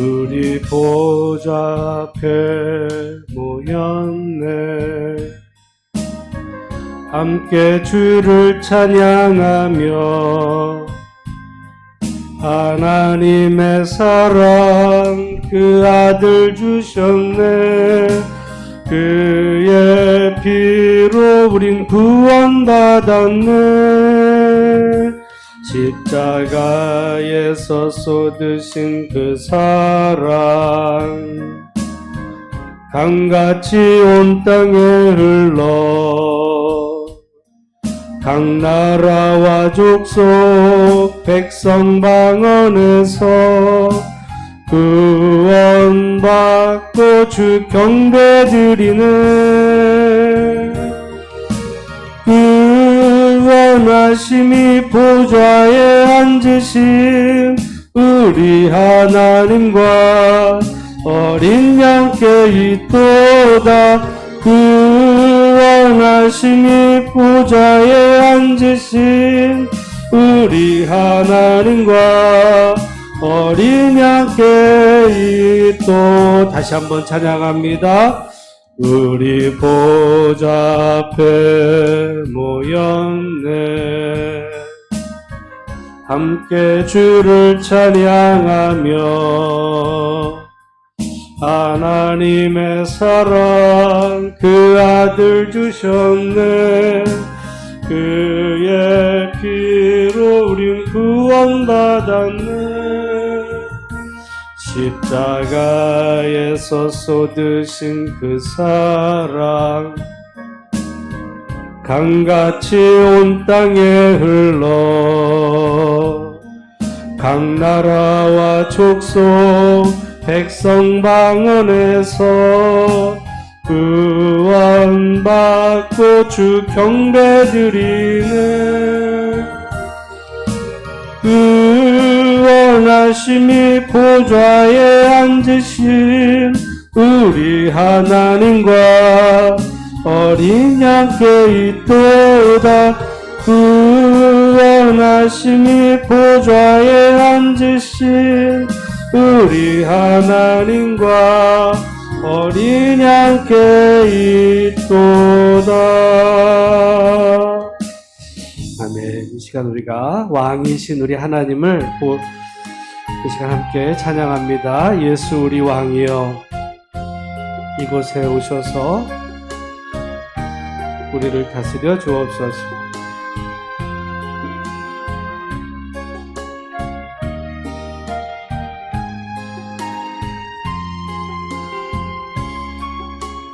우리 보좌 앞에 모였네. 함께 주를 찬양하며 하나님의 사랑 그 아들 주셨네. 그의 피로 우린 구원받았네. 십자가에서 쏟으신 그 사랑 강같이 온 땅에 흘러 각 나라와 족속 백성 방언에서 구원받고 주 경배드리네. 구원하심이 보좌에 앉으신 우리 하나님과 어린 양께 있도다. 구원하심이 보좌에 앉으신 우리 하나님과 어린 양께 있도. 다시 한번 찬양합니다. 우리 보좌 앞에 모였네. 함께 주를 찬양하며 하나님의 사랑 그 아들 주셨네. 그의 피로 우린 구원받았네. 십자가에서 쏟으신 그 사랑 강같이 온 땅에 흘러 각 나라와 족속 백성 방언에서 구원받고 주 경배드리네. 구원하심이 보좌에 앉으신 우리 하나님과 어린 양께 있도다. 구원하심이 보좌에 앉으신 우리 하나님과 어린 양께 있도다. 아멘. 이 시간 우리가 왕이신 우리 하나님을 이 시간 함께 찬양합니다. 예수 우리 왕이여 이곳에 오셔서 우리를 다스려 주옵소서.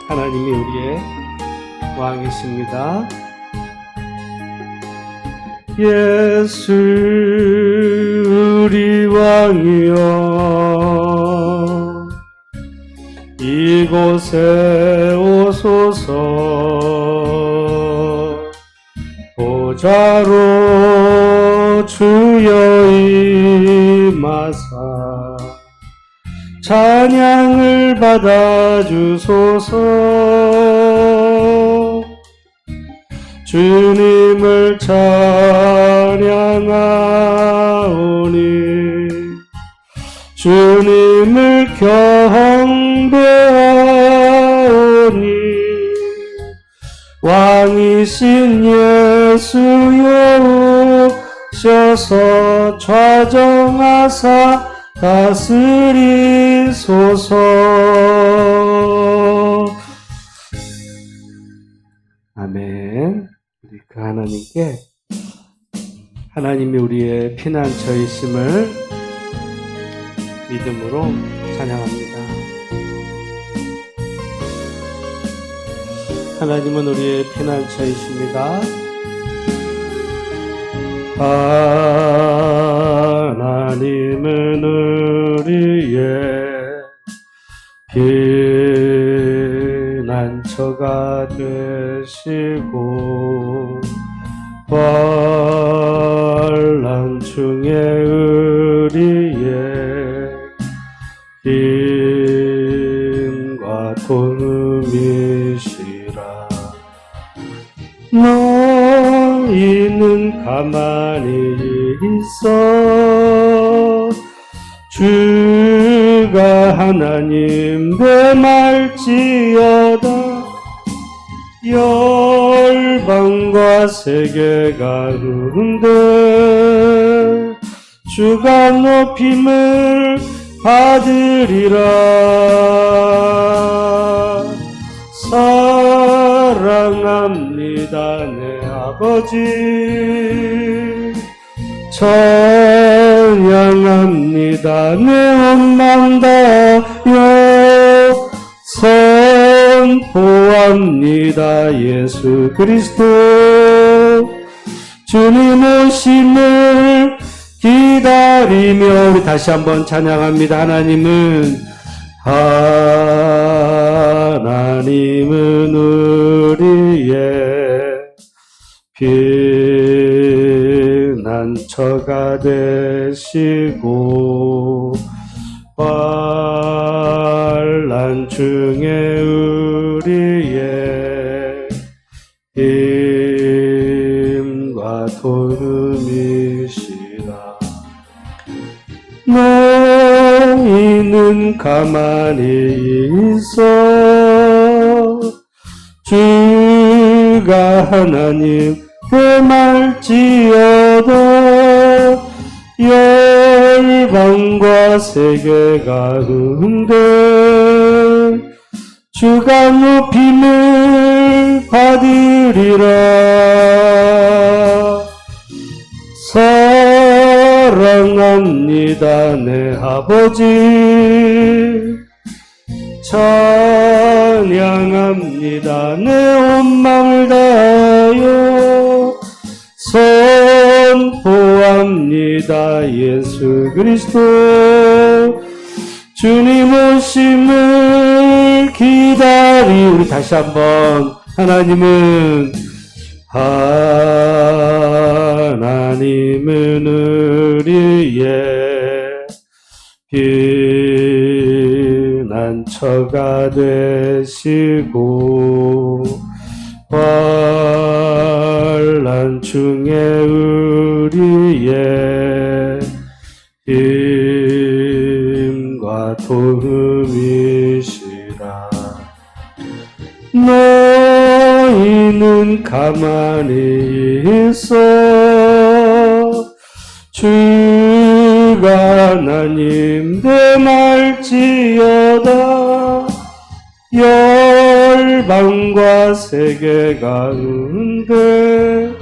하나님이 우리의 왕이십니다. 예수 우리 왕이여 이곳에 오소서. 보좌로 주여 임하사 찬양을 받아주소서. 주님을 찬양하오니 주님을 경배하오니 왕이신 예수여 오셔서 좌정하사 다스리소서. 아멘. 우리 그 하나님께 하나님이 우리의 피난처이심을 믿음으로 찬양합니다. 하나님은 우리의 피난처이십니다. 하나님은 우리의 피난처가 되시고 환난 중에 우리의 힘과 도움이시라. 너희는 가만히 있어 주께 주가 하나님 되말지어다. 열방과 세계가 흐른들 주가 높임을 받으리라. 사랑합니다 내 아버지, 찬양합니다 내 온 맘 다하여 선포합니다 예수 그리스도. 주님 오심을 기다리며 우리 다시 한번 찬양합니다. 하나님은 우리의 피난처가 되시고 환난 중에 우리의 힘과 도움이시라. 너희는 가만히 있어 주가 하나님 되말지어다. 열방과 세계가 흔들 주가 높임을 받으리라. 사랑합니다 내 아버지, 찬양합니다 내 온 맘을 다하여 선포합니다 예수 그리스도. 주님 오심을 기다리 우리 다시 한번 하나님은 우리의 피난처가 되시고 환난 중에 우리의 힘과 도움이시라. 너희는 가만히 있어 주가 하나님 되말지어다. 열방과 세계가 흔들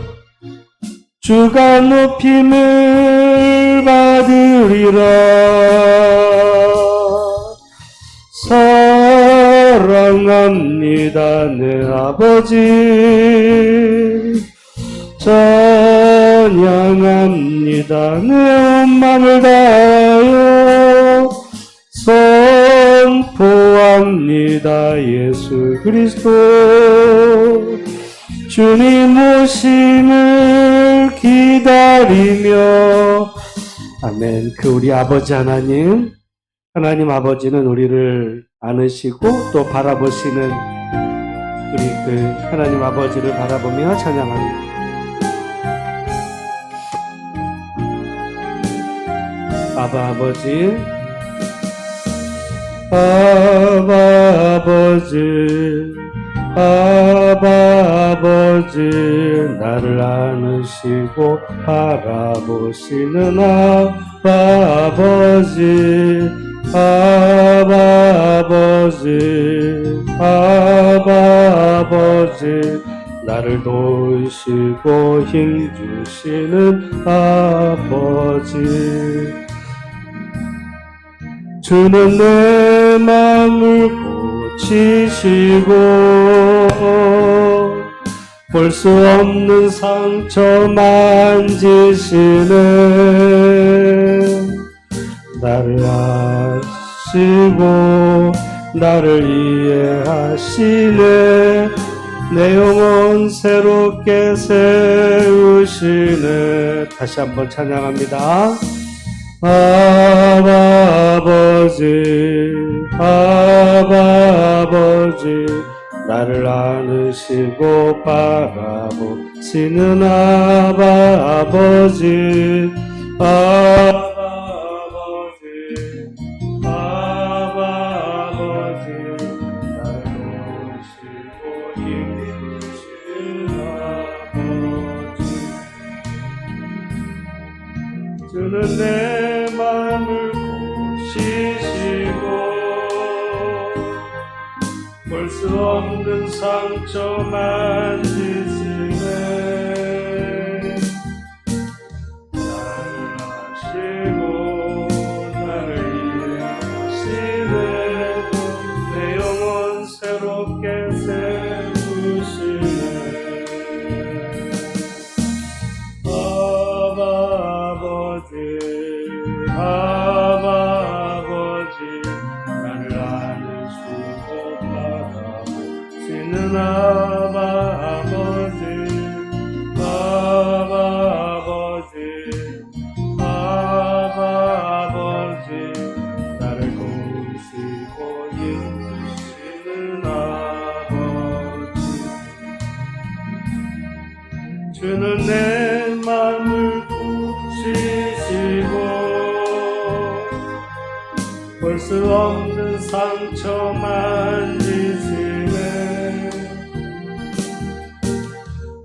주가 높임을 받으리라. 사랑합니다 내 아버지, 찬양합니다 내 온 맘을 다하여 선포합니다 예수 그리스도. 주님 오심을 기다리며 아멘. 그 우리 아버지 하나님 아버지는 우리를 안으시고 또 바라보시는 우리 그 하나님 아버지를 바라보며 찬양합니다. 아바 아버지, 아바 아버지, 아바 아버지, 나를 안으시고 바라보시는 아바 아버지, 아바 아버지, 아바 아버지, 나를 도우시고 힘주시는 아버지. 주는 내 마음을 고치시고 볼 수 없는 상처 만지시네. 나를 아시고 나를 이해하시네. 내 영혼 새롭게 세우시네. 다시 한번 찬양합니다. 아바 아버지, 아바 아버지, 나를 안으시고 바라보시는 아바 아버지, 아바 아버지, 아바 주는 내 맘을 고치시고 볼 수 없는 상처 만지시네. 나를 아시고 나를 이해하시네. 내 영혼 새롭게 세우시네. 아버지 아버지 나를 안으시고 바라보시는 아버지 아버지 나를 보시고 인도시는 아버지. 주는 내 맘을 고치시고 볼 수 없는 상처 만지시네.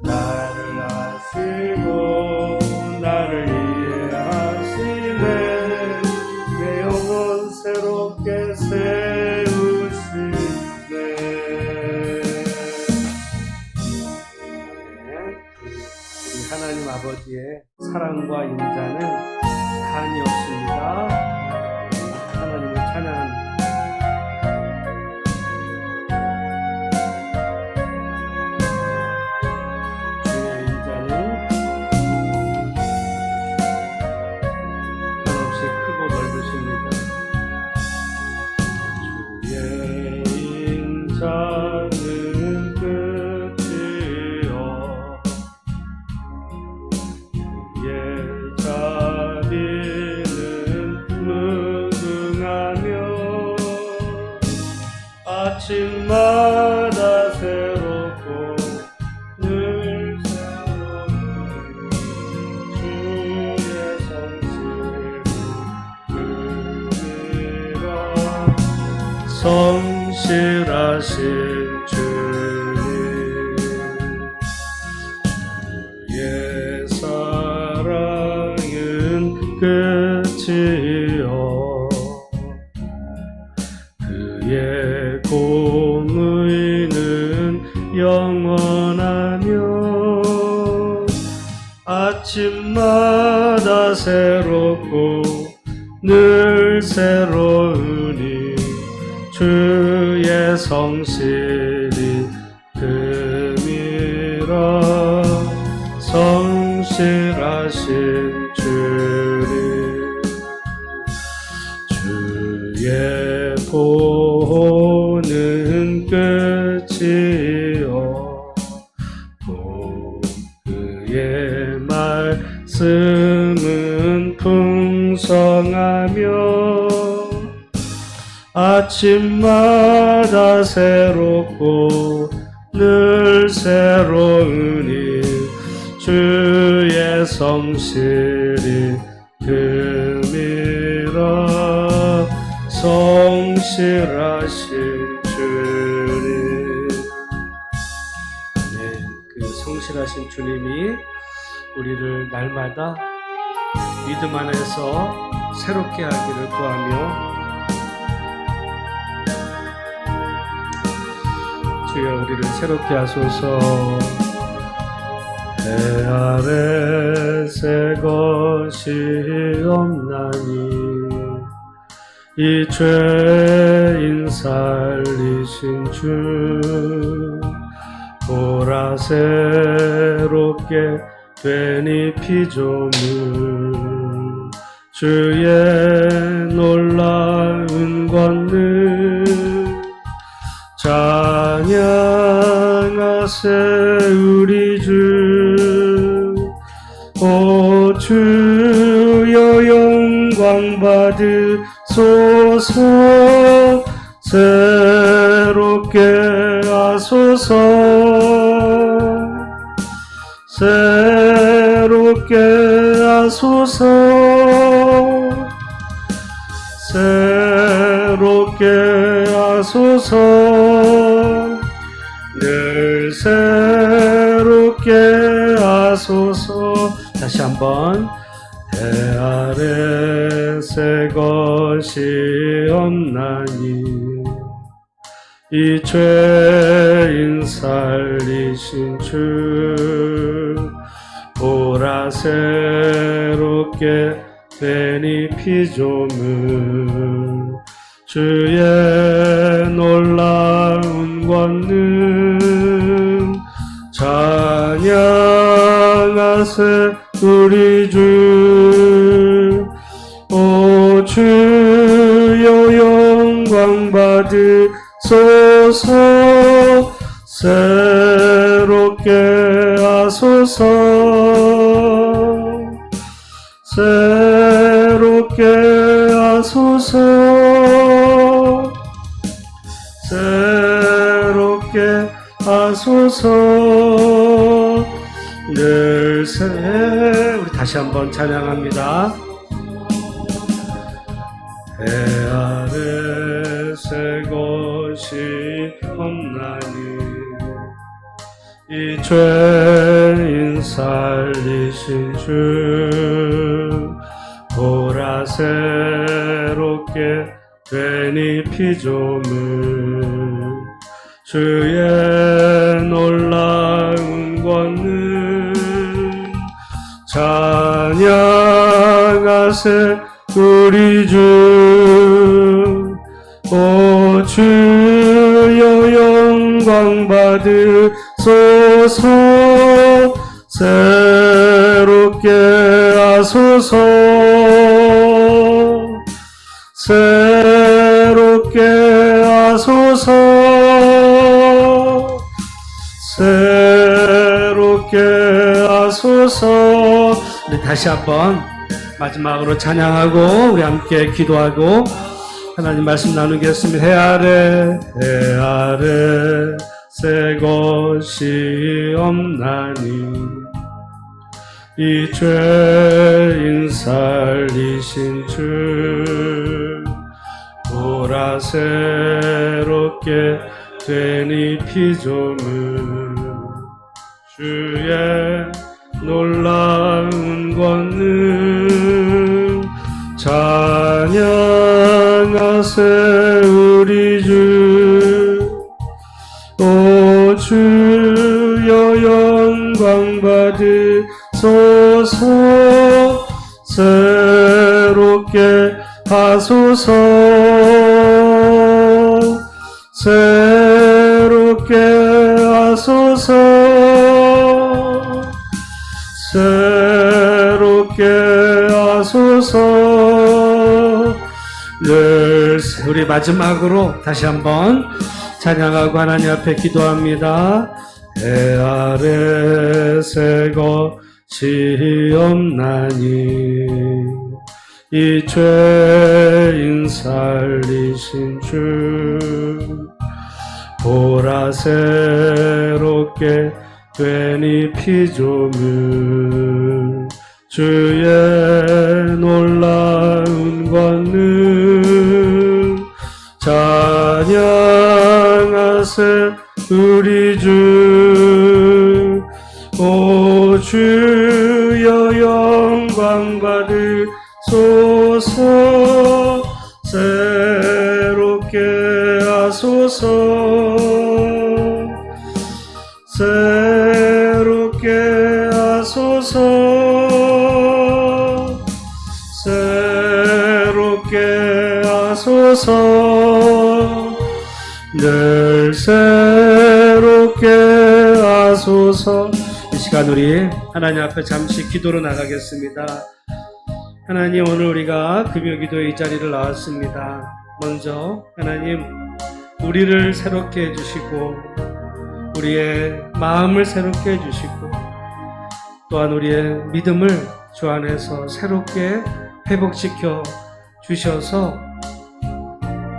나를 아시고 나를 이해하시네. 내 영혼 새롭게 세우시네. 우리 하나님 아버지의 사랑과 인자는 한이 없습니다. 하나님을 찬양합니다. 주의 인자는 한없이 크고 넓으십니다. 주의 인자는 끝이요 그의 자비는 무궁하며 아침마다 새롭고 늘 새로운 주의 성실하신 주님. 주의 사랑은 끝이요 그의 공의는 영원하며 아침마다 새롭고 늘 새로우니 주의 성실이 금이라. 성실하신 주님. 주의 보호는 끝이요 또 그의 말씀은 풍성하며 아침마다 새롭고 늘 새로우니 주의 성실이 금이라. 성실하신 주님. 네, 그 성실하신 주님이 우리를 날마다 믿음 안에서 새롭게 하기를 구하며 주여 우리를 새롭게 하소서. 내 아래 새 것이 없나니 이 죄인 살리신 주 보라 새롭게 되니 피조물 주의 놀라운 권능 찬양하세 우리 주. 오 주여 영광 받으소서. 새롭게 하소서. 새롭게 하소서. 새롭게 하소서. 늘 새롭게 하소서. 다시 한번. 내 해 아래 새 것이 없나니 이 죄인 살리신 주 보라 새롭게 되니 피조물 주의 놀라운 권능 찬양하세 우리 주 오 주여 영광 받으소서 새롭게 하소서 새롭게 하소서 새롭게 하소서 늘 우리 다시 한번 찬양합니다. 해 아래 새 것이 없나니 이 죄인 살리신 주 보라 새롭게 되니 피조물 주의 놀라운 권능 찬양하세 우리 주 오 주여 영광 받으소서 새롭게 하소서 새롭게 하소서 새롭게 하소서 우리 다시 한번 마지막으로 찬양하고 우리 함께 기도하고 하나님 말씀 나누겠습니다. 해 아래 새 것이 없나니 이 죄인 살리신 주 보라 새롭게 되니 피조물 주의 놀라운 권능 찬양하세 우리 주 오 주여 영광 받으소서 새롭게 하소서 새롭게 하소서 새롭게 하소서 늘 우리 마지막으로 다시 한번 찬양하고 하나님 앞에 기도합니다. 해 아래 새 것이 없나니 이 죄인 살리신 주 보라 새롭게 되니 피조물 주의 놀라운 권능 찬양하세 우리 주 오 주여 영광 받으소서 새롭게 하소서 새롭게 하소서 새롭게 하소서 늘 새롭게 하소서 이 시간 우리 하나님 앞에 잠시 기도로 나가겠습니다. 하나님 오늘 우리가 금요기도의 이 자리를 나왔습니다. 먼저 하나님 우리를 새롭게 해주시고 우리의 마음을 새롭게 해주시고 또한 우리의 믿음을 주 안에서 새롭게 회복시켜 주셔서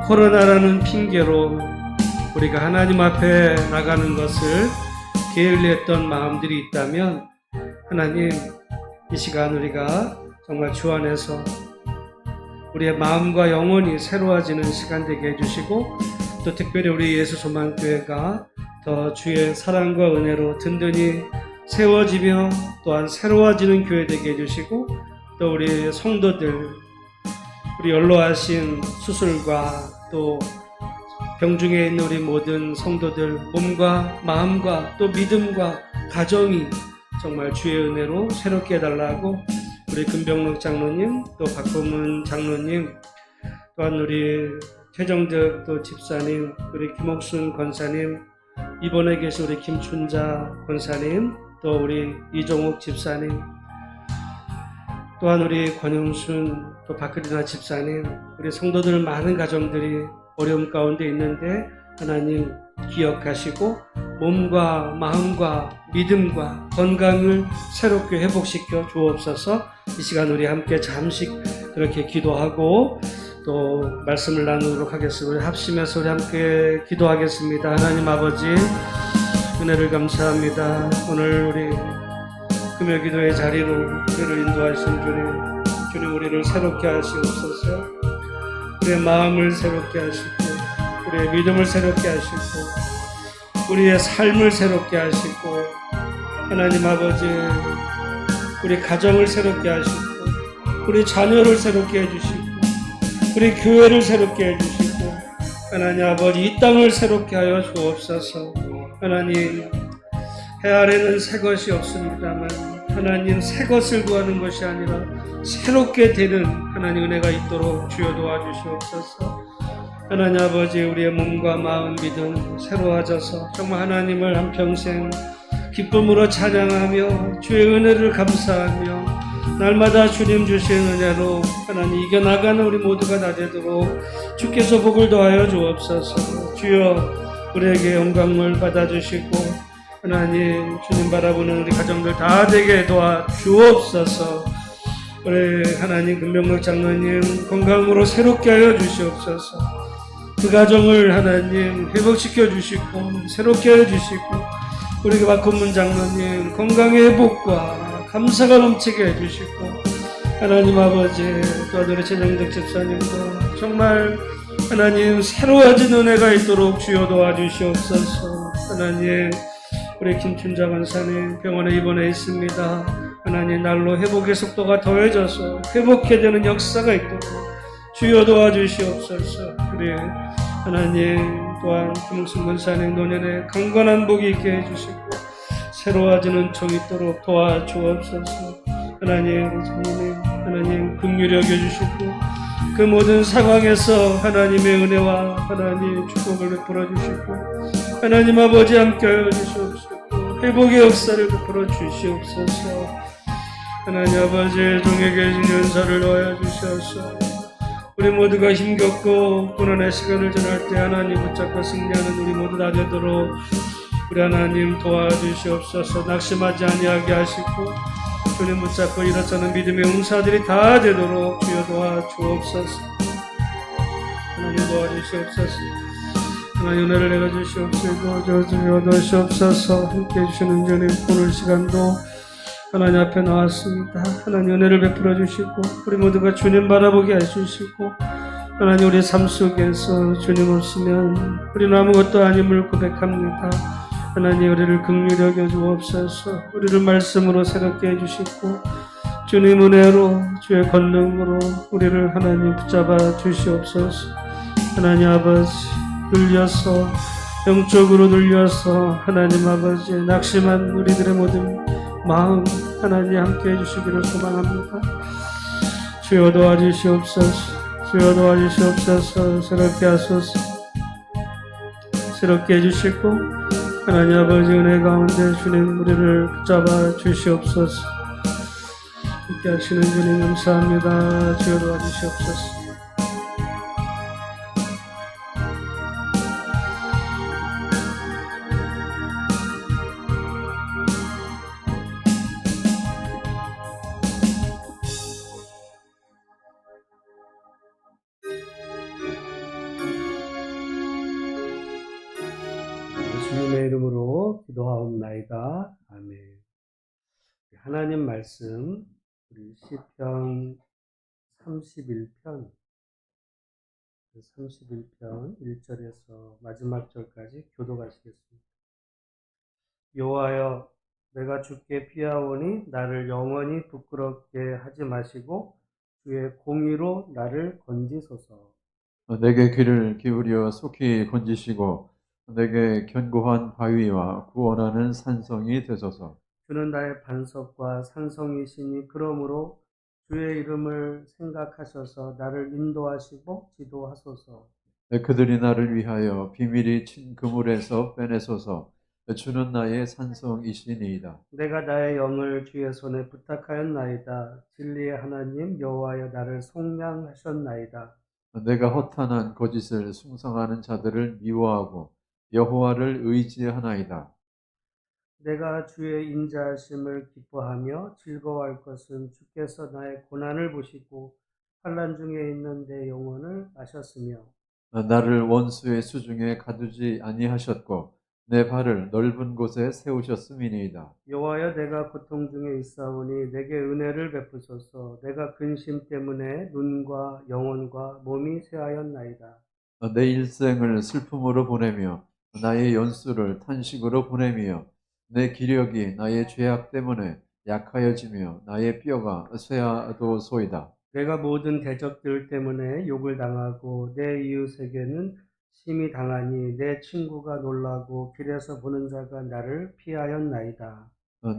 코로나라는 핑계로 우리가 하나님 앞에 나가는 것을 게을리했던 마음들이 있다면 하나님 이 시간 우리가 정말 주 안에서 우리의 마음과 영혼이 새로워지는 시간 되게 해주시고 또 특별히 우리 예수소망교회가 더 주의 사랑과 은혜로 든든히 세워지며 또한 새로워지는 교회 되게 해주시고 또 우리 성도들, 우리 연로하신 수술과 또 병중에 있는 우리 모든 성도들 몸과 마음과 또 믿음과 가정이 정말 주의 은혜로 새롭게 해달라고 우리 금병록 장로님 또 박고문 장로님 또한 우리 최정득 또 집사님 우리 김옥순 권사님 이번에 계신 우리 김춘자 권사님 또 우리 이종욱 집사님 또한 우리 권영순 또 박그리나 집사님 우리 성도들 많은 가정들이 어려움 가운데 있는데 하나님 기억하시고 몸과 마음과 믿음과 건강을 새롭게 회복시켜 주옵소서. 이 시간 우리 함께 잠시 그렇게 기도하고 또 말씀을 나누도록 하겠습니다. 우리 합심해서 우리 함께 기도하겠습니다. 하나님 아버지 은혜를 감사합니다. 오늘 우리 금요 기도의 자리로 우리를 인도하신 주님 우리를 새롭게 하시옵소서. 우리의 마음을 새롭게 하시고 우리의 믿음을 새롭게 하시고 우리의 삶을 새롭게 하시고 하나님 아버지 우리 가정을 새롭게 하시고 우리 자녀를 새롭게 해주시고 우리 교회를 새롭게 해주시고 하나님 아버지 이 땅을 새롭게 하여 주옵소서. 하나님 해 아래는 새 것이 없습니다만 하나님 새 것을 구하는 것이 아니라 새롭게 되는 하나님 은혜가 있도록 주여 도와주시옵소서. 하나님 아버지 우리의 몸과 마음 믿음 새로워져서 정말 하나님을 한평생 기쁨으로 찬양하며 주의 은혜를 감사하며 날마다 주님 주신 은혜로 하나님 이겨나가는 우리 모두가 다 되도록 주께서 복을 더하여 주옵소서. 주여 우리에게 영광을 받아주시고 하나님 주님 바라보는 우리 가정들 다 되게 도와 주옵소서. 우리 하나님 금병록 장로님 건강으로 새롭게 하여 주시옵소서. 그 가정을 하나님 회복시켜 주시고 새롭게 해 주시고 우리 박건문 장로님 건강의 회복과 감사가 넘치게 해 주시고 하나님 아버지 또 우리 최정득 집사님도 정말 하나님 새로워진 은혜가 있도록 주여 도와주시옵소서. 하나님 우리 김춘자 권사님 병원에 입원해 있습니다. 하나님 날로 회복의 속도가 더해져서 회복해되는 역사가 있도록 주여 도와주시옵소서. 우리 하나님 또한 김옥순 권사님 노년에 강건한 복이 있게 해주시고 새로워지는 종 있도록 도와주옵소서. 하나님 장로님 하나님 긍휼히 여겨주시고 그 모든 상황에서 하나님의 은혜와 하나님 축복을 베풀어 주시고 하나님 아버지 함께하여 주시옵소서. 회복의 역사를 베풀어 주시옵소서. 하나님 아버지 종에게 주신 연사를 놓아 주시옵소서. 우리 모두가 힘겹고 고난의 시간을 지날 때 하나님 붙잡고 승리하는 우리 모두 다 되도록 우리 하나님 도와주시옵소서. 낙심하지 아니하게 하시고 주님 붙잡고 일어서는 믿음의 용사들이 다 되도록 주여 도와주옵소서. 하나님 도와주시옵소서. 하나님 은혜를 내려주시옵시고 주여 도와주시옵소서. 함께해 주시는 주님 오늘 시간도 하나님 앞에 나왔습니다. 하나님 은혜를 베풀어 주시고 우리 모두가 주님 바라보게 해주시고 하나님 우리 삶 속에서 주님 없으면 우리는 아무것도 아님을 고백합니다. 하나님 우리를 긍휼히 여겨 주옵소서. 우리를 말씀으로 새롭게 해주시고 주님 은혜로 주의 권능으로 우리를 하나님 붙잡아 주시옵소서. 하나님 아버지 눌려서 영적으로 눌려서 하나님 아버지 낙심한 우리들의 모든 마음 하나님 함께 해주시기를 소망합니다. 주여 도와주시옵소서. 주여 도와주시옵소서. 새롭게 하소서. 새롭게 해주시고 하나님 아버지 은혜 가운데 주님 우리를 붙잡아 주시옵소서. 함께 하시는 주님 감사합니다. 주여 도와주시옵소서. 주님의 이름으로 기도하옵나이다. 아멘. 하나님 말씀 우리 시편 31편 1절에서 마지막 절까지 교독하시겠습니다. 여호와여 내가 주께 피하오니 나를 영원히 부끄럽게 하지 마시고 주의 공의로 나를 건지소서. 내게 귀를 기울여 속히 건지시고 내게 견고한 바위와 구원하는 산성이 되소서. 주는 나의 반석과 산성이시니 그러므로 주의 이름을 생각하셔서 나를 인도하시고 지도하소서. 그들이 나를 위하여 비밀이 친 그물에서 빼내소서. 주는 나의 산성이시니이다. 내가 나의 영을 주의 손에 부탁하였나이다. 진리의 하나님 여호와여 나를 속량하셨나이다. 내가 허탄한 거짓을 숭상하는 자들을 미워하고 여호와를 의지하나이다. 내가 주의 인자하심을 기뻐하며 즐거워할 것은 주께서 나의 고난을 보시고 환난 중에 있는 내 영혼을 아셨으며 나를 원수의 수중에 가두지 아니하셨고 내 발을 넓은 곳에 세우셨음이니이다. 여호와여 내가 고통 중에 있사오니 내게 은혜를 베푸소서. 내가 근심 때문에 눈과 영혼과 몸이 쇠하였나이다. 내 일생을 슬픔으로 보내며 나의 연수를 탄식으로 보내며 내 기력이 나의 죄악 때문에 약하여지며 나의 뼈가 쇠하도소이다. 내가 모든 대적들 때문에 욕을 당하고 내 이웃에게는 심히 당하니 내 친구가 놀라고 길에서 보는 자가 나를 피하였나이다.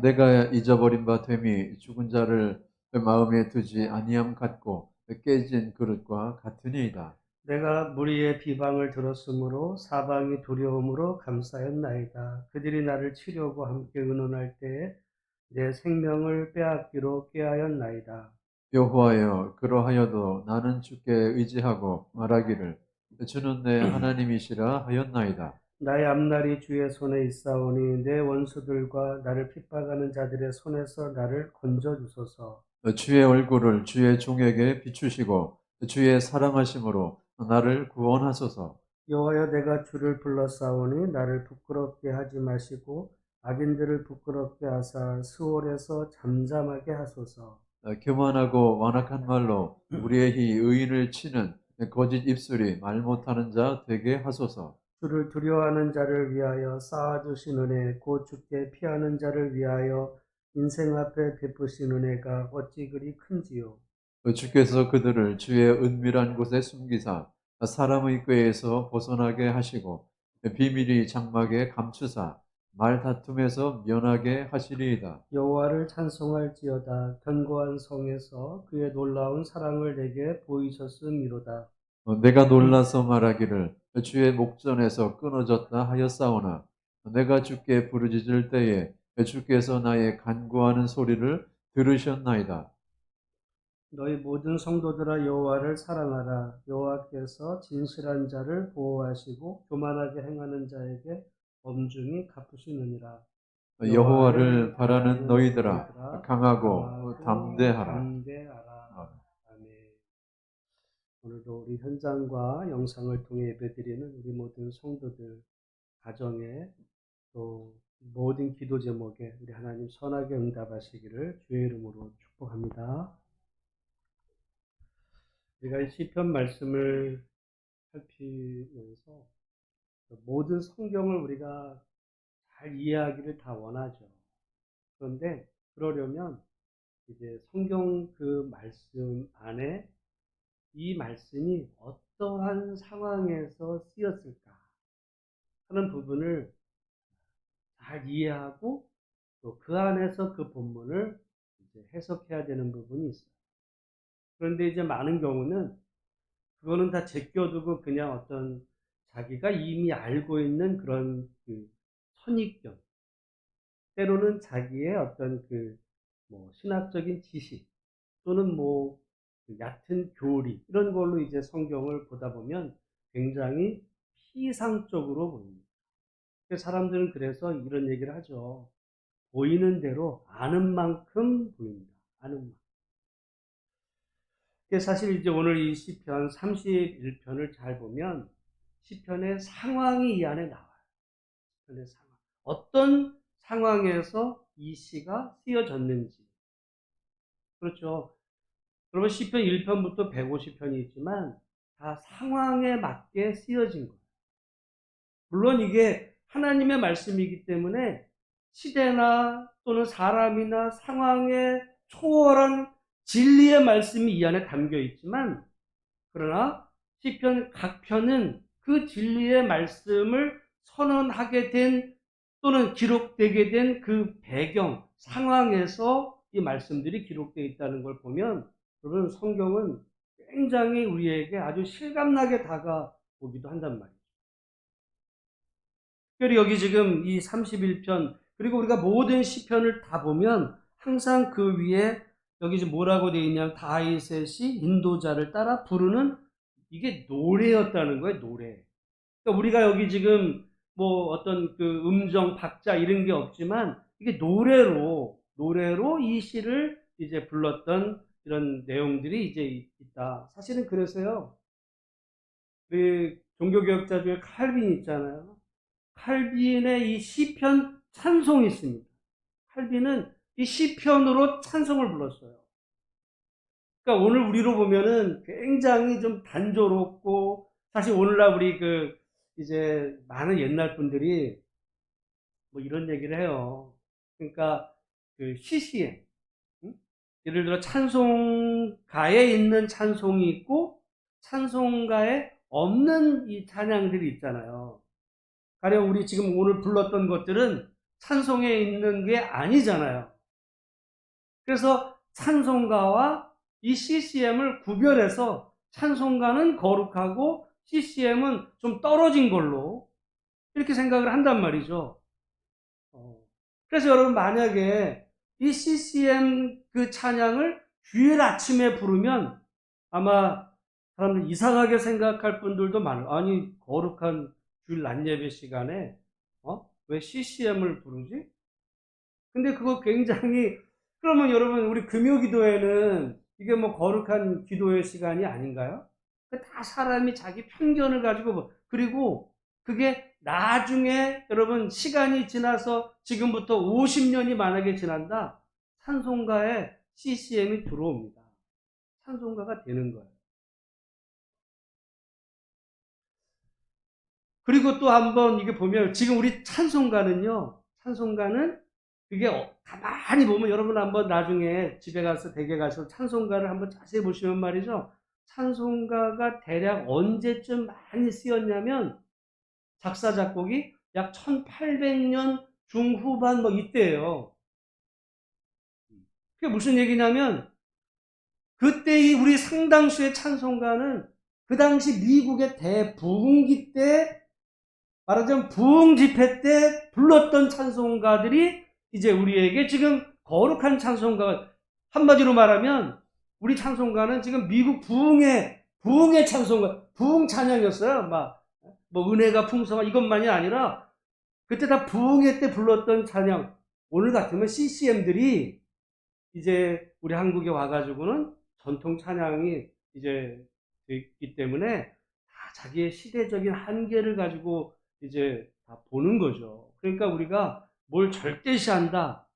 내가 잊어버린 바 됨이 죽은 자를 마음에 두지 아니함 같고 깨진 그릇과 같으니이다. 내가 무리의 비방을 들었으므로 사방이 두려움으로 감싸였나이다. 그들이 나를 치려고 함께 의논할 때에 내 생명을 빼앗기로 꾀하였나이다. 여호와여 그러하여도 나는 주께 의지하고 말하기를 주는 내 하나님이시라 하였나이다. 나의 앞날이 주의 손에 있사오니 내 원수들과 나를 핍박하는 자들의 손에서 나를 건져주소서. 주의 얼굴을 주의 종에게 비추시고 주의 사랑하심으로 나를 구원하소서. 여호와여 내가 주를 불러싸오니 나를 부끄럽게 하지 마시고 악인들을 부끄럽게 하사 수월에서 잠잠하게 하소서. 교만하고 완악한 말로 우리의 의인을 치는 거짓 입술이 말 못하는 자 되게 하소서. 주를 두려워하는 자를 위하여 쌓아두신 은혜 곧 주께 피하는 자를 위하여 인생 앞에 베푸신 은혜가 어찌 그리 큰지요. 주께서 그들을 주의 은밀한 곳에 숨기사 사람의 꾀에서 벗어나게 하시고 비밀이 장막에 감추사 말다툼에서 면하게 하시리이다. 여호와를 찬송할지어다. 견고한 성에서 그의 놀라운 사랑을 내게 보이셨음이로다. 내가 놀라서 말하기를 주의 목전에서 끊어졌다 하였사오나 내가 주께 부르짖을 때에 주께서 나의 간구하는 소리를 들으셨나이다. 너희 모든 성도들아 여호와를 사랑하라. 여호와께서 진실한 자를 보호하시고 교만하게 행하는 자에게 엄중히 갚으시느니라. 여호와를 바라는 너희들아 너희들아 강하고 담대하라. 담대하라. 아멘. 오늘도 우리 현장과 영상을 통해 예배드리는 우리 모든 성도들 가정에 또 모든 기도 제목에 우리 하나님 선하게 응답하시기를 주의 이름으로 축복합니다. 우리가 이 시편 말씀을 살피면서 모든 성경을 우리가 잘 이해하기를 다 원하죠. 그런데 그러려면 이제 성경 그 말씀 안에 이 말씀이 어떠한 상황에서 쓰였을까 하는 부분을 잘 이해하고 또 그 안에서 그 본문을 이제 해석해야 되는 부분이 있어요. 그런데 이제 많은 경우는 그거는 다 제껴두고 그냥 어떤 자기가 이미 알고 있는 그런 그 선입견, 때로는 자기의 어떤 그 뭐 신학적인 지식 또는 뭐 얕은 교리 이런 걸로 이제 성경을 보다 보면 굉장히 피상적으로 보입니다. 사람들은 그래서 이런 얘기를 하죠. 보이는 대로 아는 만큼 보인다. 아는 만큼. 사실 이제 오늘 이 시편 31편을 잘 보면 시편의 상황이 이 안에 나와요. 시편의 상황. 어떤 상황에서 이 시가 쓰여졌는지. 그렇죠. 그러면 시편 1편부터 150편이 있지만 다 상황에 맞게 쓰여진 거예요. 물론 이게 하나님의 말씀이기 때문에 시대나 또는 사람이나 상황에 초월한 진리의 말씀이 이 안에 담겨 있지만, 그러나 시편 각 편은 그 진리의 말씀을 선언하게 된 또는 기록되게 된 그 배경, 상황에서 이 말씀들이 기록되어 있다는 걸 보면, 여러분, 성경은 굉장히 우리에게 아주 실감나게 다가오기도 한단 말이에요. 특별히 여기 지금 이 31편, 그리고 우리가 모든 시편을 다 보면 항상 그 위에 여기 지금 뭐라고 되어 있냐면, 다윗의 인도자를 따라 부르는 이게 노래였다는 거예요, 노래. 그러니까 우리가 여기 지금 뭐 어떤 그 음정, 박자 이런 게 없지만 이게 노래로 이 시를 이제 불렀던 이런 내용들이 이제 있다. 사실은 그래서요, 그 종교개혁자 중에 칼빈 있잖아요. 칼빈의 이 시편 찬송이 있습니다. 칼빈은 이 시편으로 찬송을 불렀어요. 그러니까 오늘 우리로 보면은 굉장히 좀 단조롭고, 사실 오늘날 우리 그 이제 많은 옛날 분들이 뭐 이런 얘기를 해요. 그러니까 그 CCM, 응? 예를 들어 찬송가에 있는 찬송이 있고 찬송가에 없는 이 찬양들이 있잖아요. 가령 우리 지금 오늘 불렀던 것들은 찬송에 있는 게 아니잖아요. 그래서 찬송가와 이 CCM을 구별해서 찬송가는 거룩하고 CCM은 좀 떨어진 걸로 이렇게 생각을 한단 말이죠. 그래서 여러분, 만약에 이 CCM 그 찬양을 주일 아침에 부르면 아마 사람들 이상하게 생각할 분들도 많아요. 아니, 거룩한 주일 낮 예배 시간에 왜 CCM을 부르지? 근데 그거 굉장히, 그러면 여러분, 우리 금요 기도회는 이게 뭐 거룩한 기도의 시간이 아닌가요? 다 사람이 자기 편견을 가지고, 그리고 그게 나중에 여러분 시간이 지나서 지금부터 50년이 만약에 지난다, 찬송가에 CCM이 들어옵니다. 찬송가가 되는 거예요. 그리고 또 한번 이게 보면 지금 우리 찬송가는 그게 가만히 보면, 여러분 한번 나중에 집에 가서 댁에 가서 찬송가를 한번 자세히 보시면 말이죠. 찬송가가 대략 언제쯤 많이 쓰였냐면 작사 작곡이 약 1800년 중후반 뭐 이때예요. 그게 무슨 얘기냐면, 그때 이 우리 상당수의 찬송가는 그 당시 미국의 대부흥기 때, 말하자면 부흥 집회 때 불렀던 찬송가들이 이제 우리에게 지금 거룩한 찬송가, 한마디로 말하면 우리 찬송가는 지금 미국 부흥의 찬송가, 부흥 찬양이었어요. 뭐 은혜가 풍성한 이것만이 아니라 그때 다 부흥회 때 불렀던 찬양. 오늘 같으면 CCM들이 이제 우리 한국에 와가지고는 전통 찬양이 이제 있기 때문에 다 자기의 시대적인 한계를 가지고 이제 다 보는 거죠. 그러니까 우리가 뭘 절대시한다,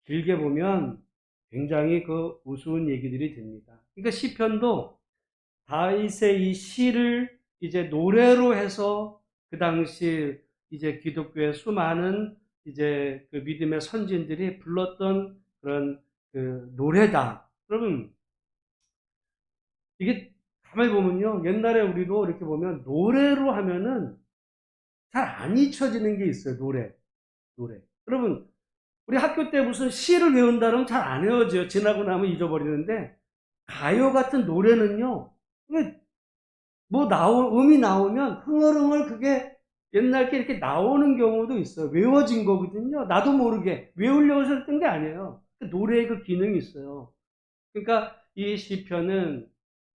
길게 보면 굉장히 그 우스운 얘기들이 됩니다. 그러니까 시편도 다윗의 이 시를 이제 노래로 해서 그 당시 이제 기독교의 수많은 이제 그 믿음의 선진들이 불렀던 그런 그 노래다. 여러분, 이게 가만히 보면요, 옛날에 우리도 이렇게 보면 노래로 하면은 잘 안 잊혀지는 게 있어요. 노래. 여러분, 우리 학교 때 무슨 시를 외운다면 잘 안 외워져요. 지나고 나면 잊어버리는데, 가요 같은 노래는요, 음이 나오면 흥얼흥얼 그게 옛날 게 이렇게 나오는 경우도 있어요. 외워진 거거든요. 나도 모르게 외우려고 했던 게 아니에요. 노래의 그 기능이 있어요. 그러니까 이 시편은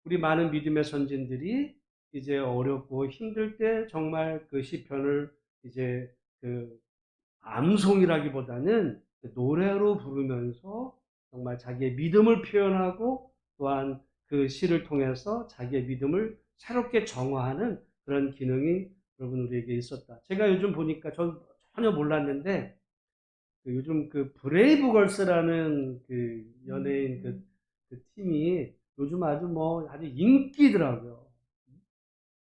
우리 많은 믿음의 선진들이 이제 어렵고 힘들 때 정말 그 시편을 이제 그 암송이라기보다는 노래로 부르면서 정말 자기의 믿음을 표현하고, 또한 그 시를 통해서 자기의 믿음을 새롭게 정화하는 그런 기능이 여러분 우리에게 있었다. 제가 요즘 보니까 전 전혀 몰랐는데, 요즘 그 브레이브걸스라는 그 연예인 그 팀이 요즘 아주 인기더라고요.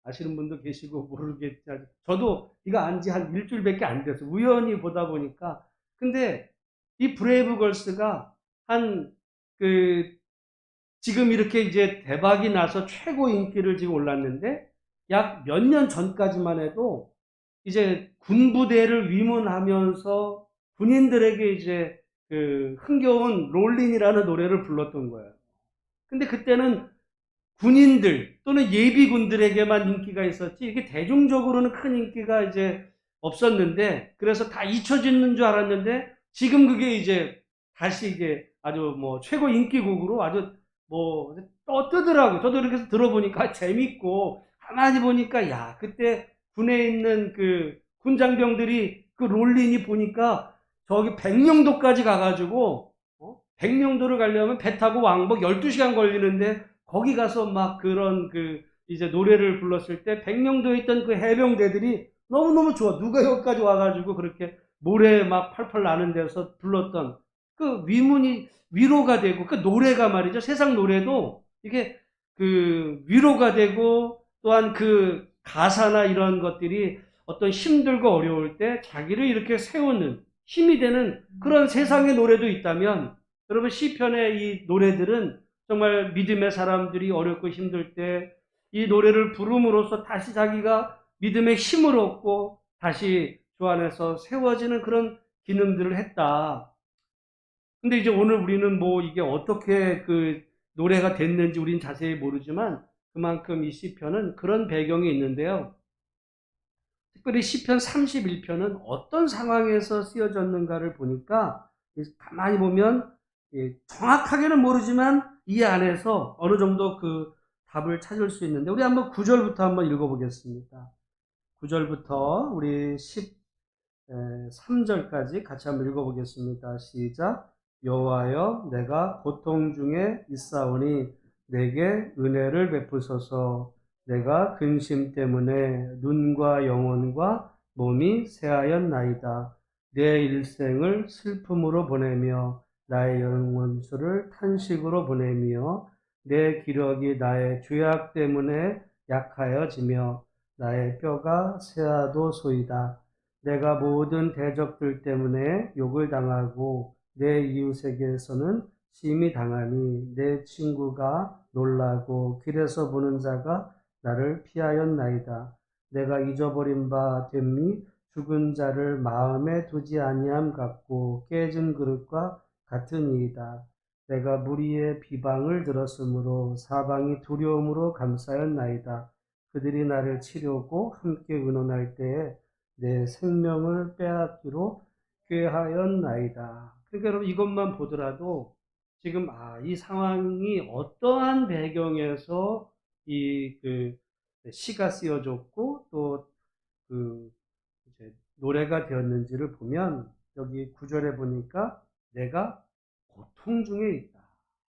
아시는 분도 계시고 모르겠지. 저도 이거 안지 한 일주일밖에 안 됐어요. 우연히 보다 보니까 근데 이 브레이브걸스가 한 그 지금 이렇게 이제 대박이 나서 최고 인기를 지금 올랐는데 약 몇 년 전까지만 해도 이제 군부대를 위문하면서 군인들에게 이제 그 흥겨운 롤린이라는 노래를 불렀던 거예요. 근데 그때는 군인들 또는 예비군들에게만 인기가 있었지 이게 대중적으로는 큰 인기가 이제 없었는데 그래서 다 잊혀지는 줄 알았는데 지금 그게 이제 다시 이게 아주 뭐 최고 인기곡으로 아주 뭐 떠뜨더라고요. 저도 이렇게 해서 들어보니까 재밌고 가만히 보니까 야 그때 군에 있는 그 군장병들이 그 롤린이 보니까 저기 백령도까지 가가지고 백령도를 가려면 배 타고 왕복 12시간 걸리는데 거기 가서 막 그런 그 이제 노래를 불렀을 때 백령도에 있던 그 해병대들이 너무너무 좋아. 누가 여기까지 와가지고 그렇게 노래 막 팔팔 나는 데서 불렀던 그 위문이 위로가 되고 그 노래가 말이죠. 세상 노래도 이게 그 위로가 되고 또한 그 가사나 이런 것들이 어떤 힘들고 어려울 때 자기를 이렇게 세우는 힘이 되는 그런 세상의 노래도 있다면 여러분 시편의 이 노래들은 정말 믿음의 사람들이 어렵고 힘들 때 이 노래를 부름으로써 다시 자기가 믿음의 힘을 얻고 다시 주 안에서 세워지는 그런 기능들을 했다. 근데 이제 오늘 우리는 뭐 이게 어떻게 그 노래가 됐는지 우리는 자세히 모르지만 그만큼 이 시편은 그런 배경이 있는데요. 특별히 시편 31편은 어떤 상황에서 쓰여졌는가를 보니까 가만히 보면 정확하게는 모르지만 이 안에서 어느 정도 그 답을 찾을 수 있는데 우리 한번 9절부터 한번 읽어보겠습니다. 9절부터 우리 13절까지 같이 한번 읽어보겠습니다. 시작. 여호와여 내가 고통 중에 있사오니 내게 은혜를 베푸소서. 내가 근심 때문에 눈과 영혼과 몸이 쇠하였나이다. 내 일생을 슬픔으로 보내며 나의 영혼수를 탄식으로 보내며 내 기력이 나의 죄악 때문에 약하여지며 나의 뼈가 쇠하도소이다. 내가 모든 대적들 때문에 욕을 당하고 내 이웃에게서는 심히 당하니 내 친구가 놀라고 길에서 보는 자가 나를 피하였나이다. 내가 잊어버린 바 됨이 죽은 자를 마음에 두지 아니함 같고 깨진 그릇과 같으니이다. 내가 무리의 비방을 들었으므로 사방이 두려움으로 감싸였나이다. 그들이 나를 치려고 함께 의논할 때에 내 생명을 빼앗기로 꾀하였나이다. 그러니까 여러분 이것만 보더라도 지금 이 상황이 어떠한 배경에서 이 그 시가 쓰여졌고 또 그 이제 노래가 되었는지를 보면 여기 9절에 보니까 내가 고통 중에 있다.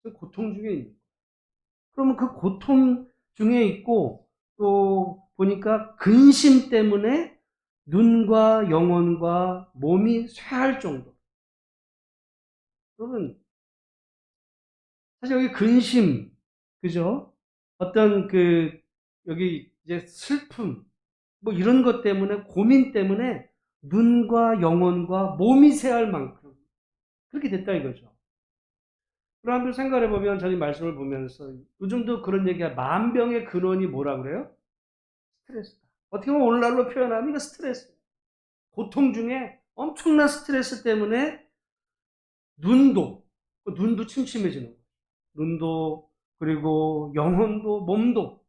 그 고통 중에 있는. 그러면 그 고통 중에 있고 또 보니까 근심 때문에 눈과 영혼과 몸이 쇠할 정도. 그러면 사실 여기 근심, 그죠? 어떤 그 여기 이제 슬픔, 뭐 이런 것 때문에 고민 때문에 눈과 영혼과 몸이 쇠할 만큼 그렇게 됐다 이거죠. 그럼 한번 생각해 보면 저희 말씀을 보면서 요즘도 그런 얘기가 만병의 근원이 뭐라 그래요? 스트레스다. 어떻게 보면 오늘날로 표현하면 이거 스트레스. 고통 중에 엄청난 스트레스 때문에 눈도 침침해지는 거예요. 눈도, 그리고 영혼도, 몸도.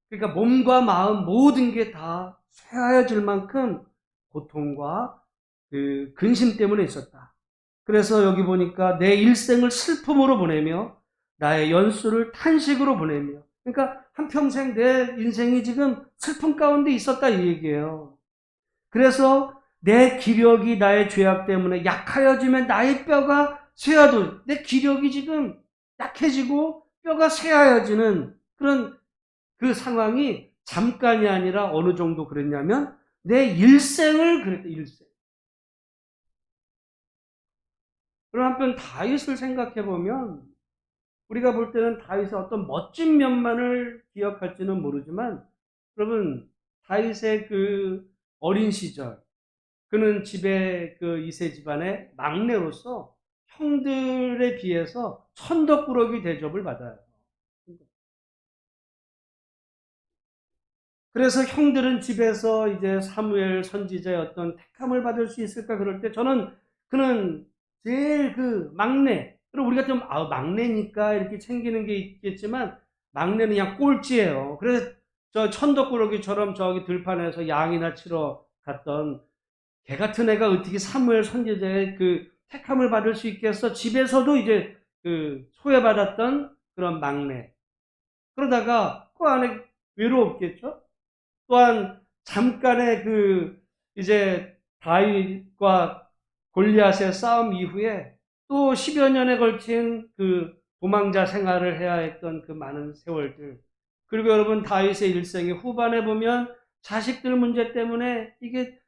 그러니까 몸과 마음 모든 게 다 쇠하여질 만큼 고통과 그 근심 때문에 있었다. 그래서 여기 보니까 내 일생을 슬픔으로 보내며 나의 연수를 탄식으로 보내며 그러니까 한평생 내 인생이 지금 슬픔 가운데 있었다 이 얘기예요. 그래서 내 기력이 나의 죄악 때문에 약하여지면 나의 뼈가 쇠하도 내 기력이 지금 약해지고 뼈가 쇠하여지는 그런 그 상황이 잠깐이 아니라 어느 정도 그랬냐면 내 일생을 그랬다. 일생. 그럼 한편 다윗을 생각해 보면 우리가 볼 때는 다윗의 어떤 멋진 면만을 기억할지는 모르지만 여러분 다윗의 그 어린 시절 그는 집의 그 이세 집안의 막내로서 형들에 비해서 천덕꾸러기 대접을 받아요. 그래서 형들은 집에서 이제 사무엘 선지자의 어떤 택함을 받을 수 있을까 그럴 때 저는 그는 제일 그 막내, 그리고 우리가 좀 막내니까 이렇게 챙기는 게 있겠지만 막내는 그냥 꼴찌예요. 그래서 저 천덕꾸러기처럼 저기 들판에서 양이나 치러 갔던 개 같은 애가 어떻게 사무엘 선지자의 그 택함을 받을 수 있겠어? 집에서도 이제 그 소외받았던 그런 막내. 그러다가 그 안에 외로웠겠죠? 또한 잠깐의 그 이제 다윗과 골리앗의 싸움 이후에 또 10여 년에 걸친 그 도망자 생활을 해야 했던 그 많은 세월들. 그리고 여러분 다윗의 일생의 후반에 보면 자식들 문제 때문에 이게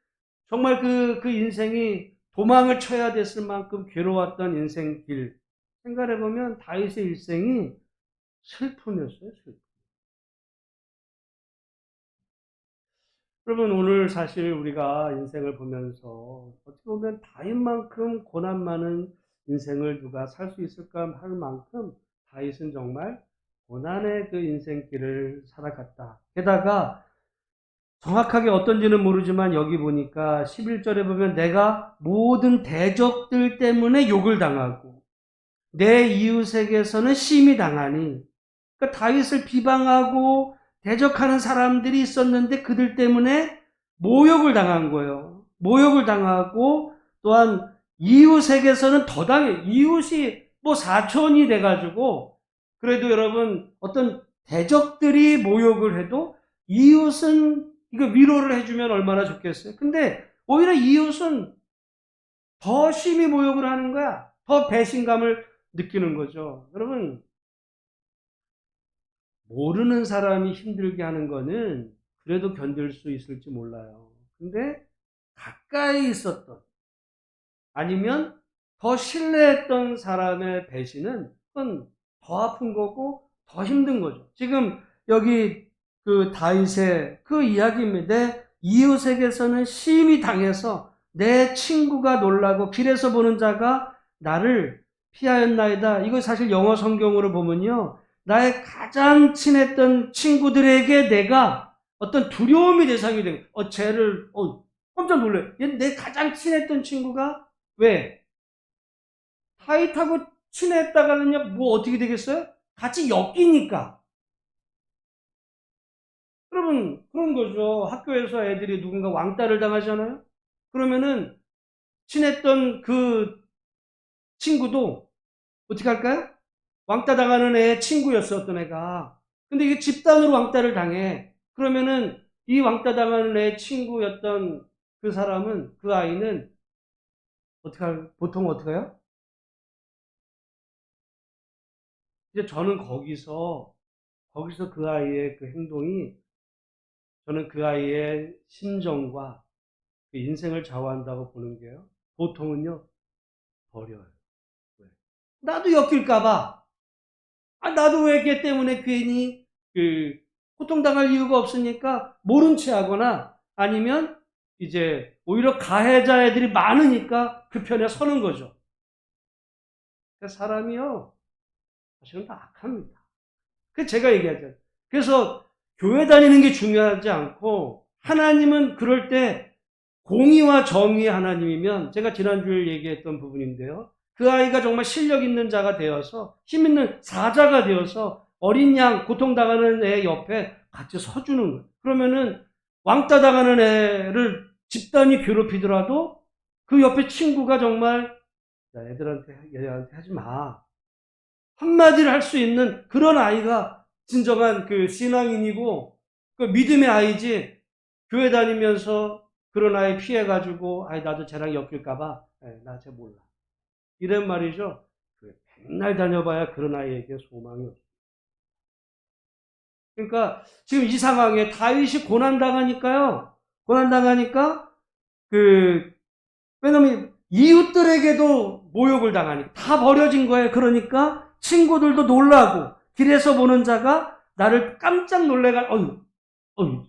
정말 그 인생이 도망을 쳐야 됐을 만큼 괴로웠던 인생길. 생각해 보면 다윗의 일생이 슬픔이었어요, 슬픔. 여러분 오늘 사실 우리가 인생을 보면서 어떻게 보면 다윗만큼 고난 많은 인생을 누가 살 수 있을까 할 만큼 다윗은 정말 고난의 그 인생길을 살아갔다. 게다가 정확하게 어떤지는 모르지만 여기 보니까 11절에 보면 내가 모든 대적들 때문에 욕을 당하고 내 이웃에게서는 심히 당하니, 그러니까 다윗을 비방하고 대적하는 사람들이 있었는데 그들 때문에 모욕을 당한 거예요. 모욕을 당하고 또한 이웃에게서는 더 당해. 이웃이 뭐 사촌이 돼가지고 그래도 여러분 어떤 대적들이 모욕을 해도 이웃은 이거 위로를 해주면 얼마나 좋겠어요. 근데 오히려 이웃은 더 심히 모욕을 하는 거야. 더 배신감을 느끼는 거죠. 여러분 모르는 사람이 힘들게 하는 거는 그래도 견딜 수 있을지 몰라요. 근데 가까이 있었던 아니면 더 신뢰했던 사람의 배신은 그건 더 아픈 거고 더 힘든 거죠. 지금 여기 그 다윗의 그 이야기입니다. 내 이웃에게서는 심히 당해서 내 친구가 놀라고 길에서 보는 자가 나를 피하였나이다. 이거 사실 영어 성경으로 보면요. 나의 가장 친했던 친구들에게 내가 어떤 두려움의 대상이 된, 쟤를, 깜짝 놀래. 얘 내 가장 친했던 친구가, 왜? 다윗하고 친했다가는요, 뭐 어떻게 되겠어요? 같이 엮이니까. 여러분, 그런 거죠. 학교에서 애들이 누군가 왕따를 당하잖아요? 그러면은, 친했던 그 친구도 어떻게 할까요? 왕따 당하는 애의 친구였어, 어떤 애가. 근데 이게 집단으로 왕따를 당해. 그러면은 이 왕따 당하는 애의 친구였던 그 사람은, 그 아이는 보통 어떻게 해요? 이제 저는 거기서 그 아이의 그 행동이 저는 그 아이의 심정과 그 인생을 좌우한다고 보는 게요. 보통은요, 버려요. 왜? 나도 엮일까봐. 나도 왜 걔 때문에 괜히 그 고통당할 이유가 없으니까 모른 채 하거나 아니면 이제 오히려 가해자 애들이 많으니까 그 편에 서는 거죠. 사람이요, 사실은 다 악합니다. 그 제가 얘기하죠. 그래서 교회 다니는 게 중요하지 않고 하나님은 그럴 때 공의와 정의의 하나님이면 제가 지난주에 얘기했던 부분인데요. 그 아이가 정말 실력 있는 자가 되어서 힘 있는 사자가 되어서 어린 양 고통당하는 애 옆에 같이 서주는 거예요. 그러면은 왕따 당하는 애를 집단이 괴롭히더라도 그 옆에 친구가 정말 얘한테 하지 마. 한마디를 할 수 있는 그런 아이가 진정한 그 신앙인이고 그 믿음의 아이지. 교회 다니면서 그런 아이 피해가지고 나도 쟤랑 엮일까봐 나 쟤 몰라. 이런 말이죠. 맨날 다녀봐야 그런 아이에게 소망이 없어요. 그러니까 지금 이 상황에 다윗이 고난당하니까요. 고난당하니까 왜냐면 이웃들에게도 모욕을 당하니까 다 버려진 거예요. 그러니까 친구들도 놀라고 길에서 보는 자가 나를 깜짝 놀래가 어휴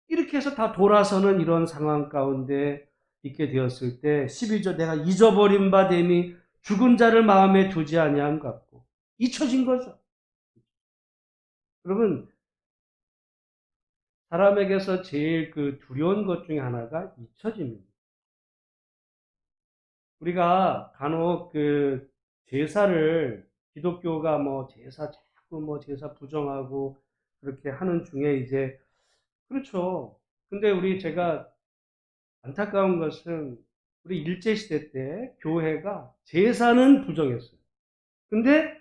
이렇게 해서 다 돌아서는 이런 상황 가운데 있게 되었을 때 12절 내가 잊어버린 바 됨이 죽은 자를 마음에 두지 아니함 같고 잊혀진 거죠. 여러분 사람에게서 제일 그 두려운 것 중에 하나가 잊혀짐입니다. 우리가 간혹 그 제사를 기독교가 뭐 제사 자꾸 뭐 제사 부정하고 그렇게 하는 중에 이제 그렇죠. 근데 제가 안타까운 것은 우리 일제시대 때 교회가 제사는 부정했어요. 근데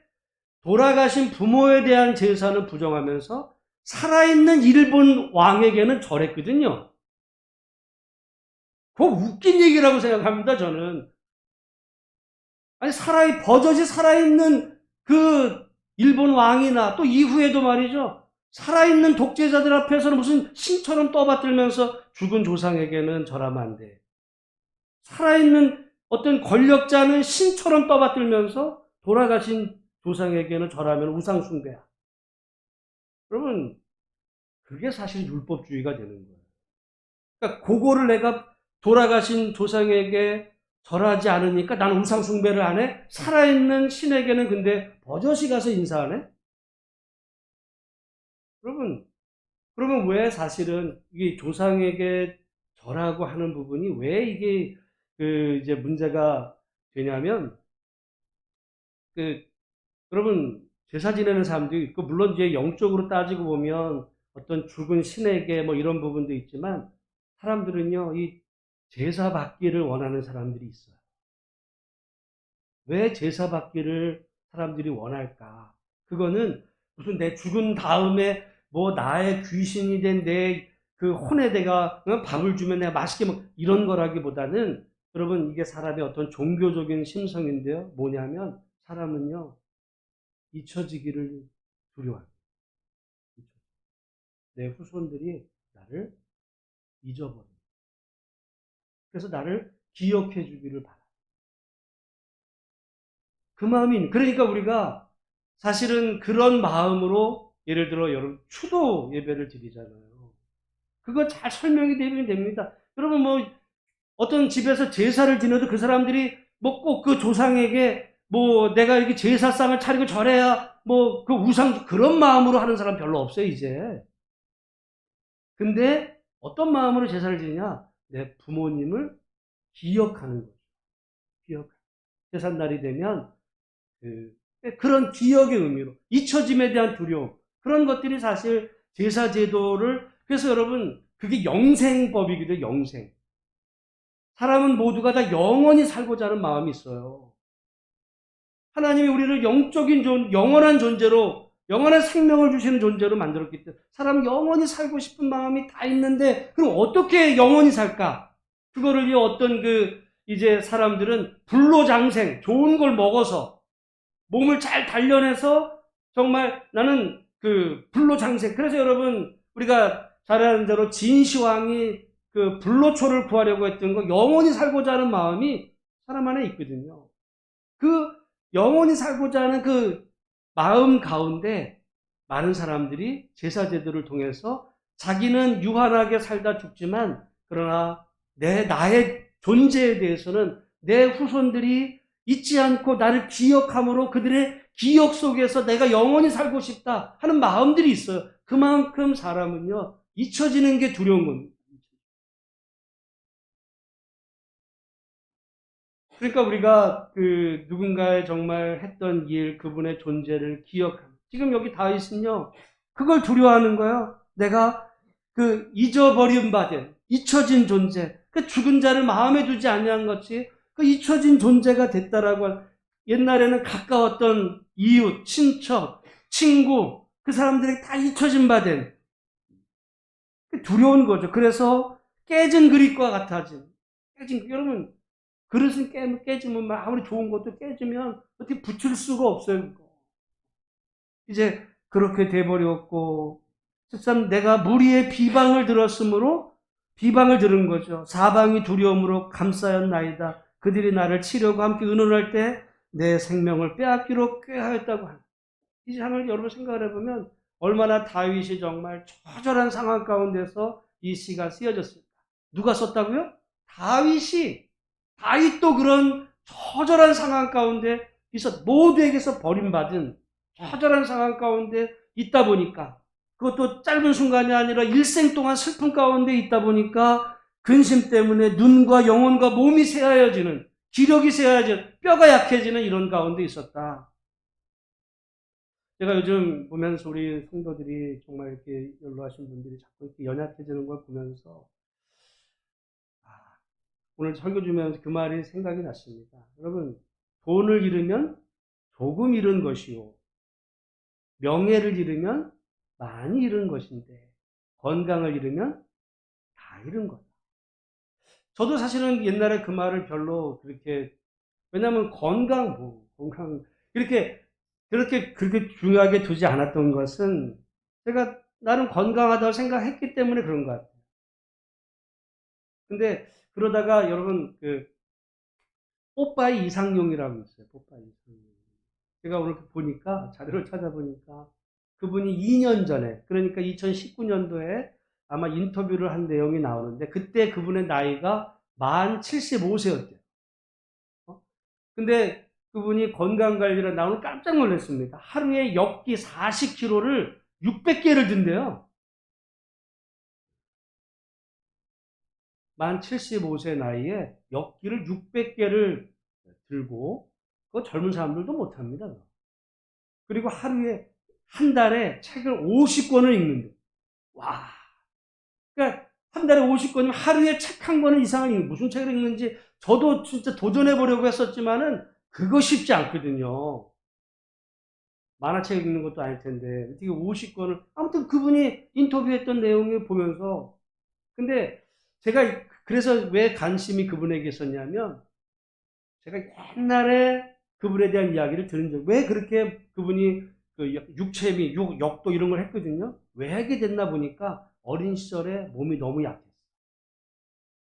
돌아가신 부모에 대한 제사는 부정하면서 살아있는 일본 왕에게는 절했거든요. 그거 웃긴 얘기라고 생각합니다, 저는. 아니, 버젓이 살아있는 그 일본 왕이나 또 이후에도 말이죠. 살아있는 독재자들 앞에서는 무슨 신처럼 떠받들면서 죽은 조상에게는 절하면 안 돼. 살아있는 어떤 권력자는 신처럼 떠받들면서 돌아가신 조상에게는 절하면 우상숭배야. 그러면 그게 사실 율법주의가 되는 거예요. 그러니까 그거를 내가 돌아가신 조상에게 절하지 않으니까 나는 우상숭배를 안 해? 살아있는 신에게는 근데 버젓이 가서 인사하네? 그러면 왜 사실은 이게 조상에게 절하고 하는 부분이 왜 이게 이제 문제가 되냐면 여러분 제사 지내는 사람들이 있고 물론 이제 영적으로 따지고 보면 어떤 죽은 신에게 뭐 이런 부분도 있지만 사람들은요 이 제사 받기를 원하는 사람들이 있어요. 왜 제사 받기를 사람들이 원할까? 그거는 무슨 내 죽은 다음에 뭐 나의 귀신이 된 내 그 혼에 내가 밥을 주면 내가 맛있게 이런 거라기보다는 여러분 이게 사람의 어떤 종교적인 심성인데요. 뭐냐면 사람은요 잊혀지기를 두려워합니다. 내 후손들이 나를 잊어버려. 그래서 나를 기억해 주기를 바라. 그 마음이 그러니까 우리가 사실은 그런 마음으로 예를 들어 여러분 추도 예배를 드리잖아요. 그거 잘 설명이 되면 됩니다. 여러분 뭐 어떤 집에서 제사를 지내도 그 사람들이 뭐 꼭 그 조상에게 뭐 내가 이렇게 제사상을 차리고 절해야 뭐 그 우상 그런 마음으로 하는 사람 별로 없어요 이제. 근데 어떤 마음으로 제사를 지느냐? 내 부모님을 기억하는 거죠. 기억. 제삿날이 되면 그런 기억의 의미로 잊혀짐에 대한 두려움 그런 것들이 사실 제사 제도를 그래서 여러분 그게 영생법이거든요. 영생. 사람은 모두가 다 영원히 살고자 하는 마음이 있어요. 하나님이 우리를 영적인 영원한 존재로 영원한 생명을 주시는 존재로 만들었기 때문에 사람은 영원히 살고 싶은 마음이 다 있는데 그럼 어떻게 영원히 살까? 그거를 어떤 이제 사람들은 불로장생 좋은 걸 먹어서 몸을 잘 단련해서 정말 나는 불로장생 그래서 여러분 우리가 잘 아는 대로 진시황이 불로초를 구하려고 했던 거 영원히 살고자 하는 마음이 사람 안에 있거든요. 그 영원히 살고자 하는 그 마음 가운데 많은 사람들이 제사 제도를 통해서 자기는 유한하게 살다 죽지만 그러나 나의 존재에 대해서는 내 후손들이 잊지 않고 나를 기억함으로 그들의 기억 속에서 내가 영원히 살고 싶다 하는 마음들이 있어요. 그만큼 사람은요 잊혀지는 게 두려운 겁니다. 그러니까 우리가 누군가의 정말 했던 일, 그분의 존재를 기억하는. 지금 여기 다윗은요, 그걸 두려워하는 거예요. 내가 잊어버린 바 된, 잊혀진 존재, 그 죽은 자를 마음에 두지 아니한 것이 그 잊혀진 존재가 됐다라고 옛날에는 가까웠던 이웃, 친척, 친구, 그 사람들이 다 잊혀진 바 된. 두려운 거죠. 그래서 깨진 그릇과 같아진. 여러분, 그릇은 깨지면 아무리 좋은 것도 깨지면 어떻게 붙일 수가 없어요. 이제 그렇게 돼버렸고 13 내가 무리의 비방을 들었으므로 비방을 들은 거죠. 사방이 두려움으로 감싸였나이다. 그들이 나를 치려고 함께 의논할 때 내 생명을 빼앗기로 꾀하였다고 하는. 이 장을 여러분 생각을 해보면 얼마나 다윗이 정말 처절한 상황 가운데서 이 시가 쓰여졌습니다. 누가 썼다고요? 다윗이. 다윗도 그런 처절한 상황 가운데 모두에게서 버림받은 처절한 상황 가운데 있다 보니까, 그것도 짧은 순간이 아니라 일생 동안 슬픔 가운데 있다 보니까 근심 때문에 눈과 영혼과 몸이 새하여지는, 기력이 새하여지는, 뼈가 약해지는 이런 가운데 있었다. 제가 요즘 보면서 우리 성도들이 정말 이렇게 연로하신 분들이 자꾸 이렇게 연약해지는 걸 보면서 오늘 설교 주면서 그 말이 생각이 났습니다. 여러분, 돈을 잃으면 조금 잃은 것이요, 명예를 잃으면 많이 잃은 것인데 건강을 잃으면 다 잃은 거다. 저도 사실은 옛날에 그 말을 별로 그렇게, 왜냐하면 건강 그렇게 중요하게 두지 않았던 것은 제가 나름 건강하다고 생각했기 때문에 그런 것 같아요. 근데 그러다가 여러분, 뽀빠이 이상용이라고 있어요. 뽀빠이 이상용. 제가 오늘 보니까, 자료를 찾아보니까 그분이 2년 전에, 그러니까 2019년도에 아마 인터뷰를 한 내용이 나오는데, 그때 그분의 나이가 만 75세였대요. 근데 그분이 건강관리를 나오면 깜짝 놀랐습니다. 하루에 엽기 40kg를 600개를 든대요. 만 75세 나이에 엽기를 600개를 들고, 그거 젊은 사람들도 못합니다. 그리고 하루에, 한 달에 책을 50권을 읽는데, 와. 그러니까 한 달에 50권이면 하루에 책 한 권은 이상을 읽는, 무슨 책을 읽는지 저도 진짜 도전해 보려고 했었지만은 그거 쉽지 않거든요. 만화책 읽는 것도 아닐 텐데 어떻게 50권을, 아무튼 그분이 인터뷰했던 내용을 보면서, 근데 제가 그래서 왜 관심이 그분에게 있었냐면, 제가 옛날에 그분에 대한 이야기를 들은 적, 왜 그렇게 그분이 그 육체미, 역도 이런 걸 했거든요. 왜 하게 됐나 보니까 어린 시절에 몸이 너무 약했어요.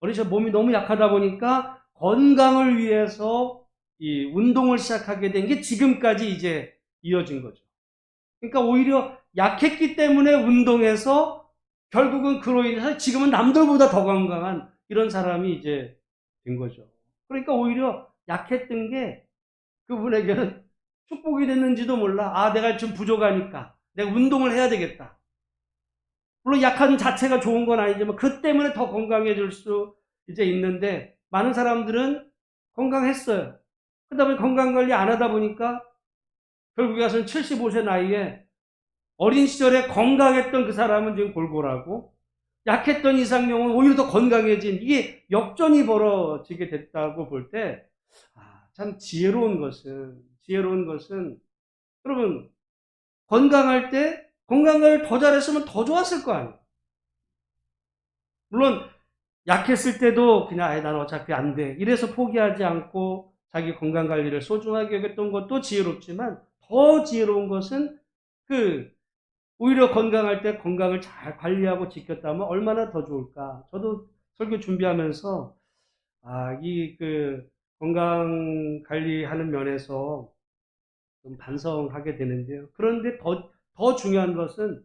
어린 시절 몸이 너무 약하다 보니까 건강을 위해서 이 운동을 시작하게 된 게 지금까지 이제 이어진 거죠. 그러니까 오히려 약했기 때문에 운동해서 결국은 그로 인해서 지금은 남들보다 더 건강한 이런 사람이 이제 된 거죠. 그러니까 오히려 약했던 게 그분에게는 축복이 됐는지도 몰라. 아, 내가 좀 부족하니까 내가 운동을 해야 되겠다. 물론 약한 자체가 좋은 건 아니지만 그 때문에 더 건강해질 수 이제 있는데, 많은 사람들은 건강했어요. 그 다음에 건강관리 안 하다 보니까 결국에 가서는 75세 나이에, 어린 시절에 건강했던 그 사람은 지금 골골하고 약했던 이상용은 오히려 더 건강해진, 이게 역전이 벌어지게 됐다고 볼 때, 참 지혜로운 것은 여러분, 건강할 때 건강을 더 잘했으면 더 좋았을 거 아니에요. 물론 약했을 때도 그냥 난 어차피 안 돼, 이래서 포기하지 않고 자기 건강관리를 소중하게 여겼던 것도 지혜롭지만, 더 지혜로운 것은 오히려 건강할 때 건강을 잘 관리하고 지켰다면 얼마나 더 좋을까. 저도 설교 준비하면서 건강 관리하는 면에서 좀 반성하게 되는데요. 그런데 더 중요한 것은,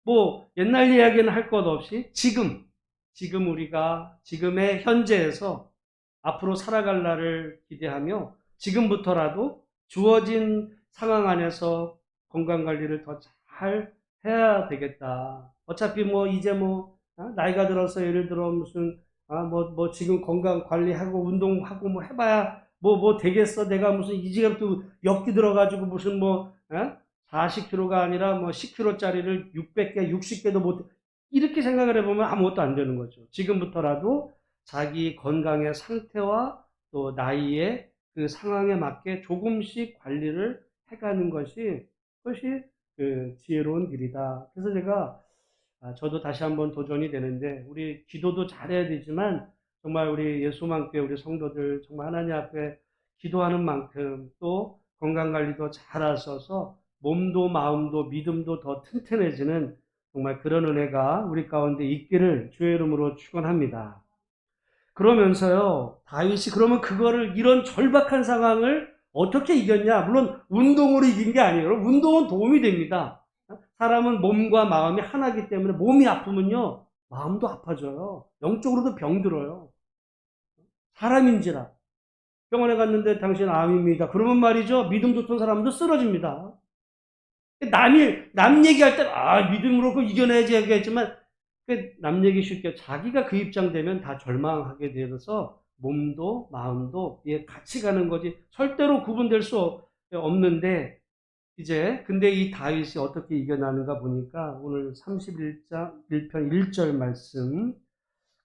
뭐 옛날 이야기는 할 것 없이 지금 우리가 지금의 현재에서 앞으로 살아갈 날을 기대하며 지금부터라도 주어진 상황 안에서 건강 관리를 더 잘 해야 되겠다. 어차피 이제 나이가 들어서 예를 들어 무슨 지금 건강 관리하고 운동하고 해봐야 되겠어. 내가 무슨 이지경도 엮기 들어가지고 무슨 40kg가 아니라 10kg짜리를 600개, 60개도 못, 이렇게 생각을 해보면 아무것도 안 되는 거죠. 지금부터라도 자기 건강의 상태와 또 나이의 그 상황에 맞게 조금씩 관리를 해가는 것이 지혜로운 길이다. 그래서 저도 다시 한번 도전이 되는데, 우리 기도도 잘해야 되지만 정말 우리 예수만교회 우리 성도들 정말 하나님 앞에 기도하는 만큼 또 건강관리도 잘하셔서 몸도 마음도 믿음도 더 튼튼해지는 정말 그런 은혜가 우리 가운데 있기를 주의 이름으로 축원합니다. 그러면서요, 다윗이 그러면 이런 절박한 상황을 어떻게 이겼냐? 물론 운동으로 이긴 게 아니에요. 운동은 도움이 됩니다. 사람은 몸과 마음이 하나이기 때문에 몸이 아프면요, 마음도 아파져요. 영적으로도 병들어요. 사람인지라. 병원에 갔는데 당신 암입니다. 그러면 말이죠. 믿음 좋던 사람도 쓰러집니다. 남 얘기할 때, 믿음으로 그걸 이겨내야지 얘기했지만, 남 얘기 쉽게 자기가 그 입장 되면 다 절망하게 되어서 몸도 마음도 같이 가는 거지 절대로 구분될 수 없는데, 근데 이 다윗이 어떻게 이겨나는가 보니까 오늘 31장 1편 1절 말씀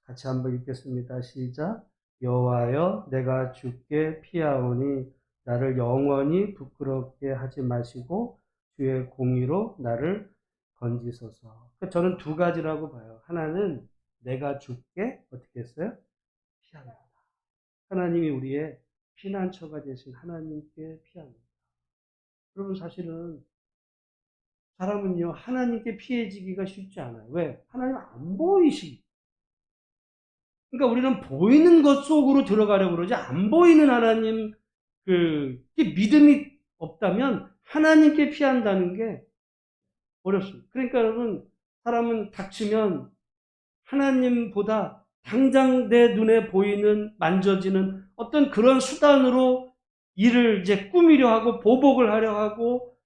같이 한번 읽겠습니다. 시작. 여호와여 내가 주께 피하오니 나를 영원히 부끄럽게 하지 마시고 주의 공의로 나를 건지소서. 저는 두 가지라고 봐요. 하나는 내가 주께 어떻게 했어요? 피합니다. 하나님이 우리의 피난처가 되신 하나님께 피합니다. 여러분 사실은 사람은요 하나님께 피해지기가 쉽지 않아요. 왜? 하나님 안 보이시기. 그러니까 우리는 보이는 것 속으로 들어가려고 그러지 안 보이는 하나님 믿음이 없다면 하나님께 피한다는 게 어렵습니다. 그러니까 여러분 사람은 닥치면 하나님보다 당장 내 눈에 보이는 만져지는 어떤 그런 수단으로 일을 꾸미려 하고 보복을 하려 하고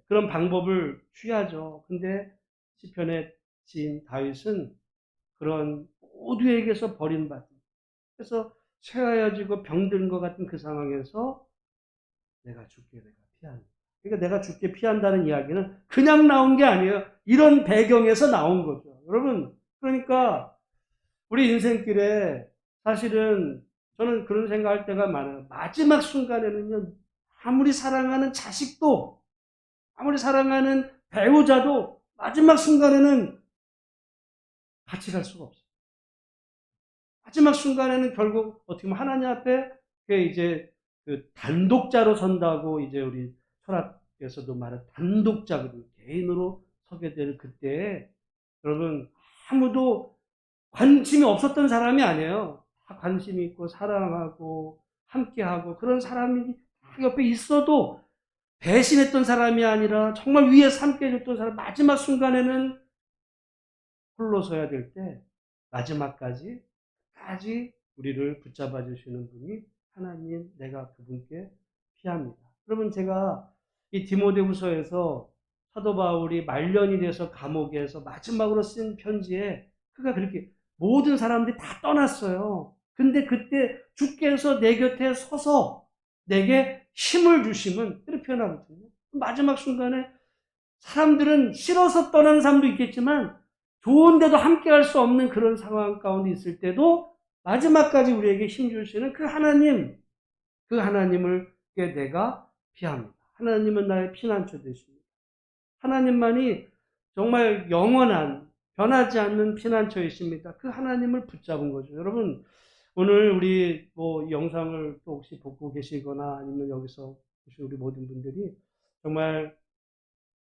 그런 방법을 취하죠. 근데 시편의 지인 다윗은 그런 모두에게서 버림받은, 그래서 쇠하여지고 병든 것 같은 그 상황에서 내가 피한다. 그러니까 내가 죽게 피한다는 이야기는 그냥 나온 게 아니에요. 이런 배경에서 나온 거죠. 여러분, 그러니까 우리 인생길에 사실은 저는 그런 생각할 때가 많아요. 마지막 순간에는요, 아무리 사랑하는 자식도, 아무리 사랑하는 배우자도 마지막 순간에는 같이 갈 수가 없어요. 마지막 순간에는 결국 어떻게 보면 하나님 앞에 그 단독자로 선다고 우리 철학에서도 말하는 단독자거든요. 개인으로 서게 되는 그때에 여러분 아무도 관심이 없었던 사람이 아니에요. 다 관심이 있고 사랑하고 함께하고 그런 사람이 옆에 있어도 배신했던 사람이 아니라 정말 위에서 함께 해줬던 사람 마지막 순간에는 홀로 서야 될 때 마지막까지 우리를 붙잡아 주시는 분이 하나님, 내가 그분께 피합니다. 그러면 제가 이 디모데후서에서 사도 바울이 말년이 돼서 감옥에서 마지막으로 쓴 편지에 그가 그렇게 모든 사람들이 다 떠났어요. 근데 그때 주께서 내 곁에 서서 내게 힘을 주심은 이렇게 표현하거든요. 마지막 순간에 사람들은 싫어서 떠나는 사람도 있겠지만 좋은데도 함께 할 수 없는 그런 상황 가운데 있을 때도 마지막까지 우리에게 힘 주시는 그 하나님을 내가 피합니다. 하나님은 나의 피난처 되십니다. 하나님만이 정말 영원한 변하지 않는 피난처이십니다. 그 하나님을 붙잡은 거죠. 여러분 오늘 우리 영상을 또 혹시 보고 계시거나 아니면 여기서 보신 우리 모든 분들이 정말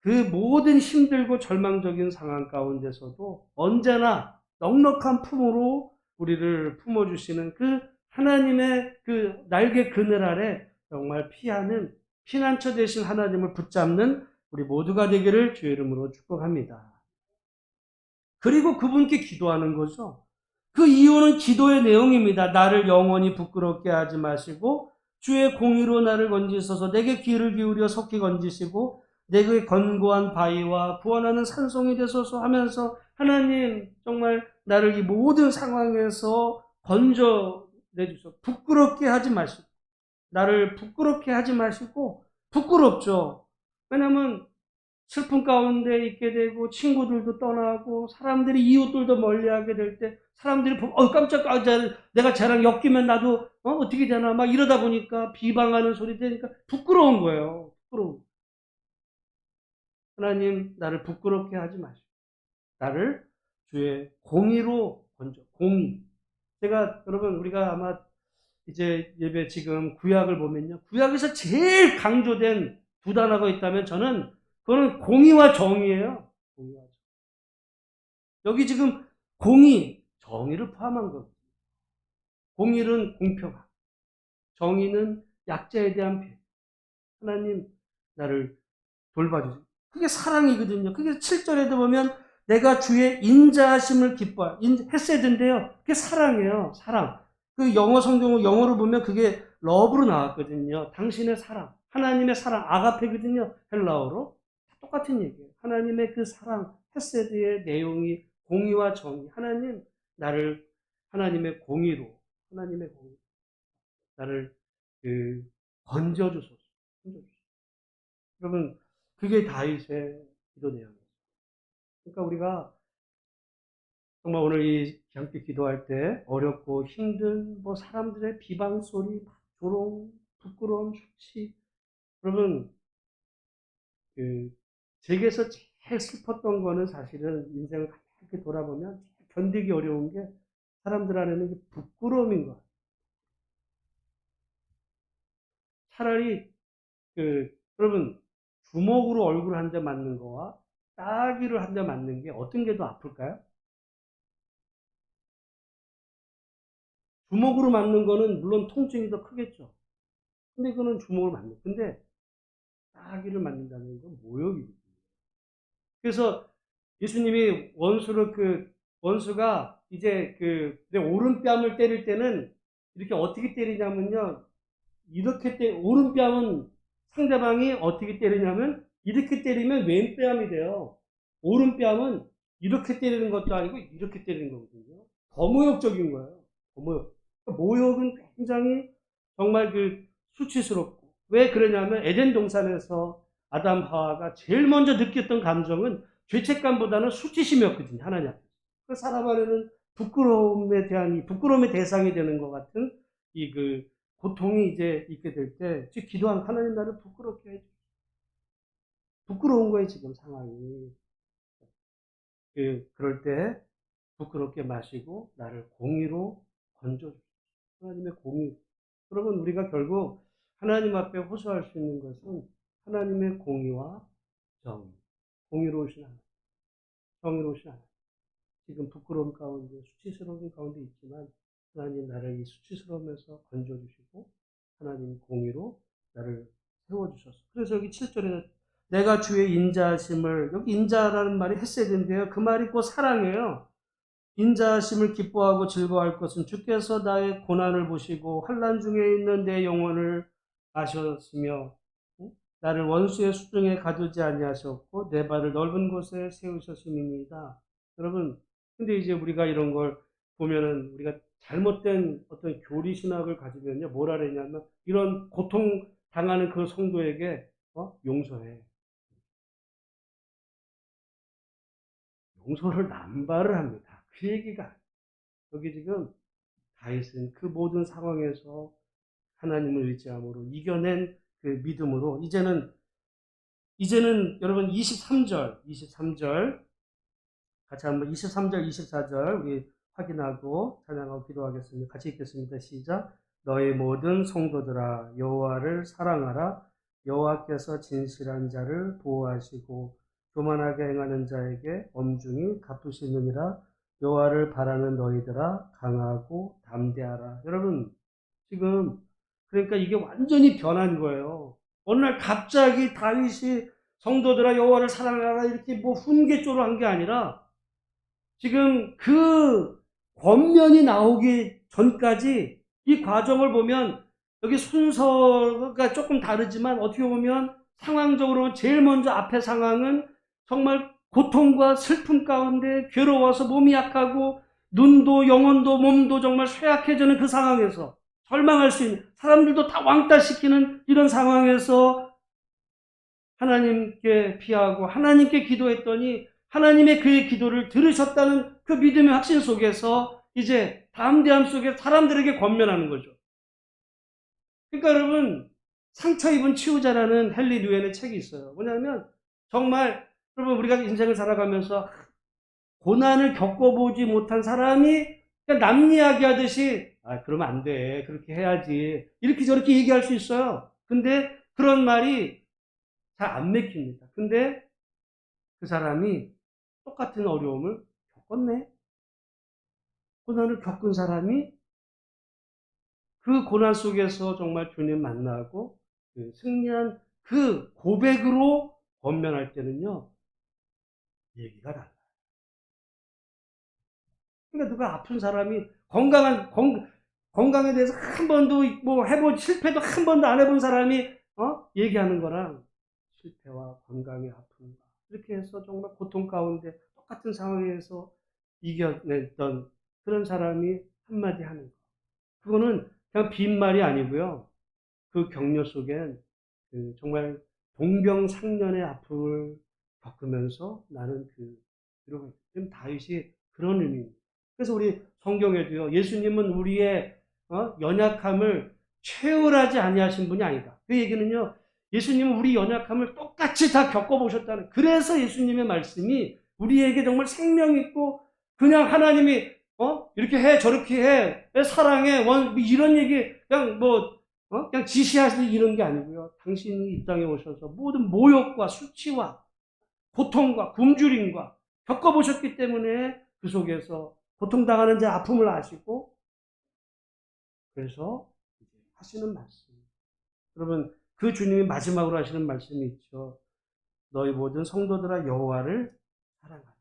그 모든 힘들고 절망적인 상황 가운데서도 언제나 넉넉한 품으로 우리를 품어주시는 그 하나님의 그 날개 그늘 아래 정말 피하는 피난처 되신 하나님을 붙잡는 우리 모두가 되기를 주의 이름으로 축복합니다. 그리고 그분께 기도하는 거죠. 그 이유는 기도의 내용입니다. 나를 영원히 부끄럽게 하지 마시고 주의 공의로 나를 건지소서. 내게 귀를 기울여 속히 건지시고 내게 견고한 바위와 구원하는 산송이 되소서 하면서 하나님 정말 나를 이 모든 상황에서 건져내주소서. 부끄럽게 하지 마시고 나를 부끄럽게 하지 마시고 부끄럽죠. 왜냐하면 슬픔 가운데 있게 되고 친구들도 떠나고 사람들이 이웃들도 멀리하게 될 때 사람들이 보면 깜짝 내가 쟤랑 엮이면 나도 어떻게 되나 막 이러다 보니까 비방하는 소리 되니까 부끄러운 거예요. 부끄러운. 하나님 나를 부끄럽게 하지 마시고 나를 주의 공의로 건져. 공의. 제가 여러분 우리가 아마 예배 지금 구약을 보면요. 구약에서 제일 강조된 두 단어가 있다면 저는 그거는 공의와 정의예요. 공의와 정의. 여기 지금 공의, 정의를 포함한 겁니다. 공의는 공평함, 정의는 약자에 대한 배. 하나님 나를 돌봐주세요. 그게 사랑이거든요. 그게 7절에도 보면 내가 주의 인자하심을 기뻐. 헤세드인데요. 그게 사랑이에요. 사랑. 그 영어 성경을 영어로 보면 그게 러브로 나왔거든요. 당신의 사랑. 하나님의 사랑. 아가페거든요. 헬라어로. 똑같은 얘기예요. 하나님의 그 사랑, 헤세드의 내용이 공의와 정의. 하나님, 나를 하나님의 공의로, 하나님의 공의. 나를 건져주소서. 건져주소서. 여러분, 그게 다윗의 기도 내용이에요. 그러니까 우리가 정말 오늘 이 함께 기도할 때 어렵고 힘든 뭐 사람들의 비방 소리, 조롱, 부끄러움, 수치. 여러분, 제게서 제일 슬펐던 거는 사실은 인생을 이렇게 돌아보면 견디기 어려운 게 사람들 안에는 부끄러움인 것 같아요. 차라리 여러분 주먹으로 얼굴 한 대 맞는 거와 따귀를 한 대 맞는 게 어떤 게 더 아플까요? 주먹으로 맞는 거는 물론 통증이 더 크겠죠. 근데 그거는 주먹을 맞는. 근데 따귀를 맞는다는 건 모욕이거든요. 그래서 예수님이 원수가 이제 내 오른뺨을 때릴 때는 이렇게 어떻게 때리냐면요. 오른뺨은 상대방이 어떻게 때리냐면 이렇게 때리면 왼뺨이 돼요. 오른뺨은 이렇게 때리는 것도 아니고 이렇게 때리는 거거든요. 더 모욕적인 거예요. 더 모욕. 모욕은 굉장히 정말 수치스럽고. 왜 그러냐면 에덴 동산에서 아담 하와가 제일 먼저 느꼈던 감정은 죄책감보다는 수치심이었거든요. 하나님 앞에서. 그 사람 안에는 부끄러움의 대상이 되는 것 같은 고통이 이제 있게 될 때, 즉, 기도한 하나님 나를 부끄럽게 해줘. 부끄러운 거예요, 지금 상황이. 그럴 때 부끄럽게 마시고 나를 공의로 건져주십시오. 하나님의 공의. 여러분, 우리가 결국 하나님 앞에 호소할 수 있는 것은 하나님의 공의와 정의. 공의로우신 하나님, 정의로우신 하나님. 지금 부끄러움 가운데, 수치스러움 가운데 있지만 하나님 나를 이 수치스러움에서 건져주시고 하나님 공의로 나를 세워주셨어. 그래서 여기 7절에 내가 주의 인자하심을, 여기 인자라는 말이 헤세드인데요. 그 말이 곧 사랑이에요. 인자하심을 기뻐하고 즐거워할 것은 주께서 나의 고난을 보시고 환난 중에 있는 내 영혼을 아셨으며 나를 원수의 수중에 가두지 아니하셨고 내 발을 넓은 곳에 세우셨음이니이다. 여러분, 근데 이제 우리가 이런 걸 보면은 우리가 잘못된 어떤 교리 신학을 가지면요 뭐라 그러냐면 이런 고통 당하는 그 성도에게 용서해. 용서를 남발을 합니다. 그 얘기가 여기 지금 다윗은 그 모든 상황에서 하나님을 의지함으로 이겨낸 그 믿음으로 이제는 여러분 23절 같이 한번 23절 24절 우리 확인하고 찬양하고 기도하겠습니다. 같이 읽겠습니다. 시작. 너희 모든 성도들아 여호와를 사랑하라. 여호와께서 진실한 자를 보호하시고 교만하게 행하는 자에게 엄중히 갚으시느니라. 여호와를 바라는 너희들아 강하고 담대하라. 여러분 지금 그러니까 이게 완전히 변한 거예요. 어느 날 갑자기 다윗이 성도들아 여호와를 사랑하라 이렇게 뭐 훈계조로 한 게 아니라 지금 그 권면이 나오기 전까지 이 과정을 보면 여기 순서가 조금 다르지만 어떻게 보면 상황적으로 제일 먼저 앞에 상황은 정말 고통과 슬픔 가운데 괴로워서 몸이 약하고 눈도 영혼도 몸도 정말 쇠약해지는 그 상황에서 절망할 수 있는 사람들도 다 왕따시키는 이런 상황에서 하나님께 피하고 하나님께 기도했더니 하나님의 그의 기도를 들으셨다는 그 믿음의 확신 속에서 이제 담대함 속에 사람들에게 권면하는 거죠. 그러니까 여러분 상처 입은 치유자라는 헨리 류엔의 책이 있어요. 뭐냐면 정말 여러분 우리가 인생을 살아가면서 고난을 겪어보지 못한 사람이 그냥 남 이야기하듯이 그러면 안 돼. 그렇게 해야지. 이렇게 저렇게 얘기할 수 있어요. 근데 그런 말이 잘 안 맥힙니다. 근데 그 사람이 똑같은 어려움을 겪었네. 고난을 겪은 사람이 그 고난 속에서 정말 주님 만나고 승리한 그 고백으로 권면할 때는요, 얘기가 달라요. 그러니까 누가 아픈 사람이 건강에 대해서 한 번도 뭐 실패도 한 번도 안 해본 사람이 얘기하는 거랑 실패와 건강의 아픔 이렇게 해서 정말 고통 가운데 똑같은 상황에서 이겨냈던 그런 사람이 한마디 하는 거. 그거는 그냥 빈말이 아니고요. 그 격려 속엔 정말 동병상련의 아픔을 겪으면서 나는 이러고 있어요. 지금 다윗이 그런 의미입니다. 그래서 우리 성경에도요, 예수님은 우리의 연약함을 최월하지 아니하신 분이 아니다. 그 얘기는요, 예수님은 우리 연약함을 똑같이 다 겪어보셨다는, 그래서 예수님의 말씀이 우리에게 정말 생명 있고, 그냥 하나님이, 이렇게 해, 저렇게 해, 사랑해, 이런 얘기, 그냥 지시하시는 이런 게 아니고요. 당신이 이 땅에 오셔서 모든 모욕과 수치와 고통과 굶주림과 겪어보셨기 때문에 그 속에서 고통당하는 자 아픔을 아시고, 그래서 하시는 말씀. 여러분, 그 주님이 마지막으로 하시는 말씀이 있죠. 너희 모든 성도들아 여호와를 사랑하라.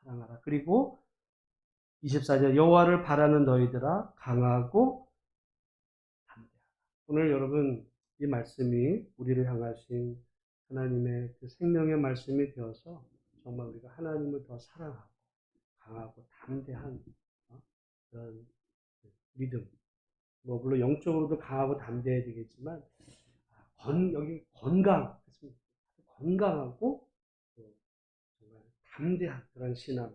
사랑하라. 그리고 24절 여호와를 바라는 너희들아 강하고 담대하라. 오늘 여러분 이 말씀이 우리를 향하신 하나님의 그 생명의 말씀이 되어서 정말 우리가 하나님을 더 사랑하고 강하고 담대한 그런 믿음. 물론 영적으로도 강하고 담대해야 되겠지만 여기 건강하고 정말 담대한 그런 신앙.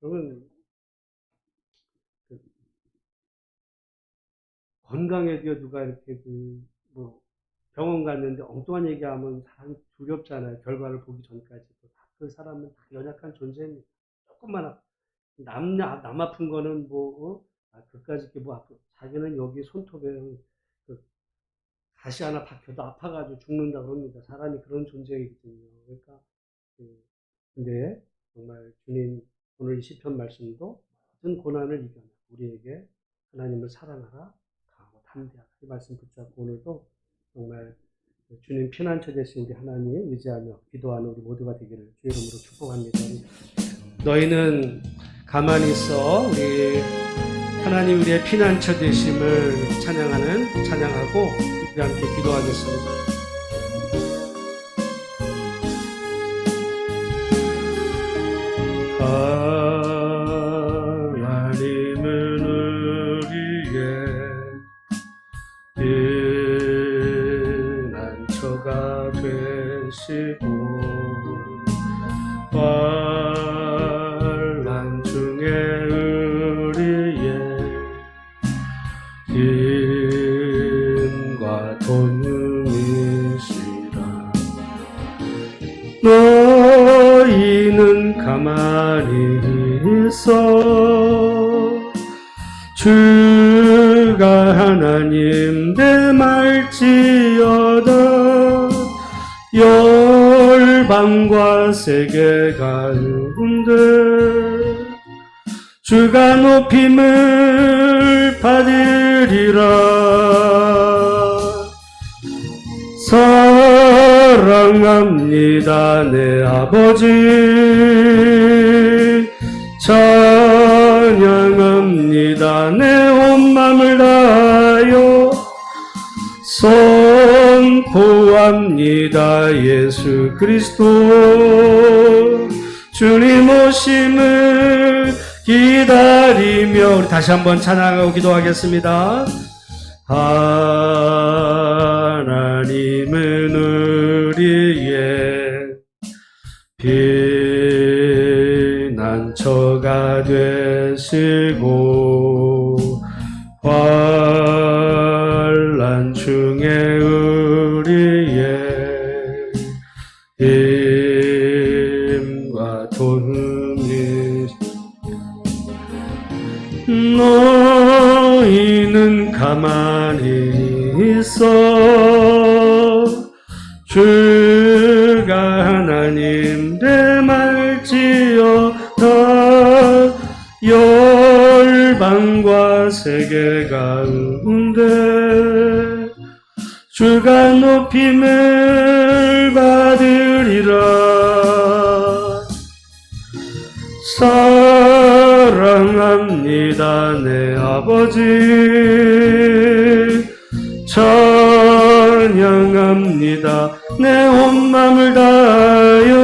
여러분 건강에 대해 누가 이렇게 병원 갔는데 엉뚱한 얘기하면 사람이 두렵잖아요. 결과를 보기 전까지. 그 사람은 다 연약한 존재입니다. 조금만 남 아픈 거는 그까짓 게 아프. 자기는 여기 손톱에 가시 하나 박혀도 아파가지고 죽는다 그럽니다. 사람이 그런 존재이거든요. 그러니까 근데 정말 주님 오늘 이 시편 말씀도 모든 고난을 이겨내 우리에게 하나님을 사랑하라 강하고 담대하라 이 말씀 붙잡고 오늘도 정말 주님 피난처 되신 우리 하나님 의지하며 기도하는 우리 모두가 되기를 주의 이름으로 축복합니다. 너희는 가만히 있어 우리 하나님 우리의 피난처 되심을 찬양하고 우리 함께 기도하겠습니다. 하나님은 우리의 피난처가 되시고 환난 중에 우리의 힘과 도움이시라. 너희는 가만히 있어 주가 하나님 됨할지어다. 열방과 세계 가운데 주가 높임을 받으리라. 사랑합니다 내 아버지 찬양합니다 내 온 맘을 다하여 선포합니다 예수 그리스도 주님 오심을 기다리며 우리 다시 한번 찬양하고 기도하겠습니다. 하나님은 우리의 피난처가 되시고 환난 중에 우리의 힘과 도움이 너희는 가만히 있어 주가 하나님 됨할지어다. 열방과 세계 가운데 주가 높임을 받으리라. 사랑합니다 내 아버지 찬양합니다 내 온 맘을 다하여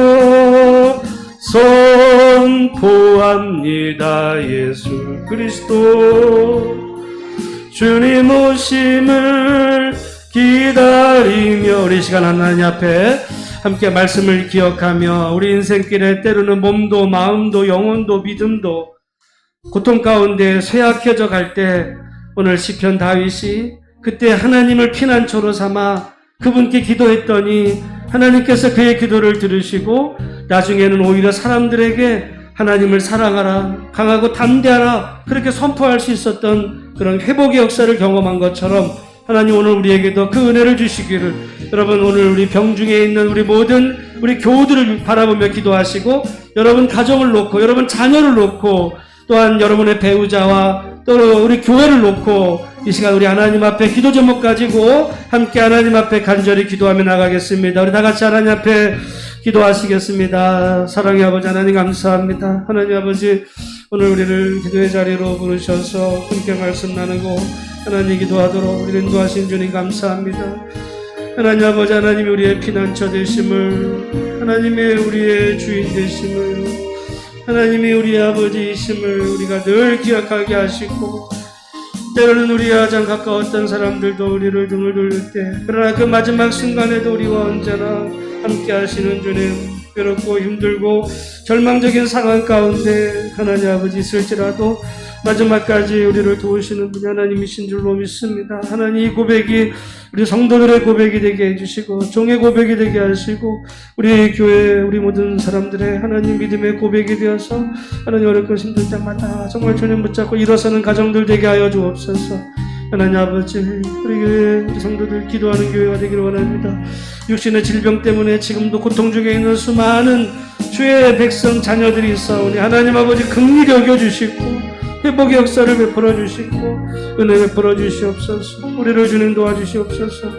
선포합니다 예수 그리스도 주님 오심을 기다리며 우리 시간 하나님 앞에 함께 말씀을 기억하며 우리 인생길에 때로는 몸도 마음도 영혼도 믿음도 고통 가운데 쇠약해져 갈 때 오늘 시편 다윗이 그때 하나님을 피난처로 삼아 그분께 기도했더니 하나님께서 그의 기도를 들으시고 나중에는 오히려 사람들에게 하나님을 사랑하라 강하고 담대하라 그렇게 선포할 수 있었던 그런 회복의 역사를 경험한 것처럼 하나님 오늘 우리에게도 그 은혜를 주시기를 여러분 오늘 우리 병중에 있는 우리 모든 우리 교우들을 바라보며 기도하시고 여러분 가정을 놓고 여러분 자녀를 놓고 또한 여러분의 배우자와 또 우리 교회를 놓고 이 시간 우리 하나님 앞에 기도 제목 가지고 함께 하나님 앞에 간절히 기도하며 나가겠습니다. 우리 다 같이 하나님 앞에 기도하시겠습니다. 사랑의 아버지 하나님 감사합니다. 하나님 아버지 오늘 우리를 기도의 자리로 부르셔서 함께 말씀 나누고 하나님 기도하도록 우리를 인도하신 주님 감사합니다. 하나님 아버지 하나님이 우리의 피난처 되심을 하나님의 우리의 주인 되심을 하나님이 우리의 아버지이심을 우리가 늘 기억하게 하시고 때로는 우리와 가장 가까웠던 사람들도 우리를 등을 돌릴 때 그러나 그 마지막 순간에도 우리와 언제나 함께 하시는 주님 괴롭고 힘들고 절망적인 상황 가운데 하나님 아버지 있을지라도 마지막까지 우리를 도우시는 분이 하나님이신 줄로 믿습니다. 하나님 이 고백이 우리 성도들의 고백이 되게 해주시고 종의 고백이 되게 하시고 우리 교회 우리 모든 사람들의 하나님 믿음의 고백이 되어서 하나님 어렵고 힘들 때마다 정말 주님 붙잡고 일어서는 가정들 되게 하여 주옵소서. 하나님 아버지 우리 교회 우리 성도들 기도하는 교회가 되기를 원합니다. 육신의 질병 때문에 지금도 고통 중에 있는 수많은 주의 백성 자녀들이 있사오니 하나님 아버지 긍휼히 여겨주시고 회복의 역사를 베풀어 주시고 은혜 베풀어 주시옵소서. 우리를 주님 도와주시옵소서.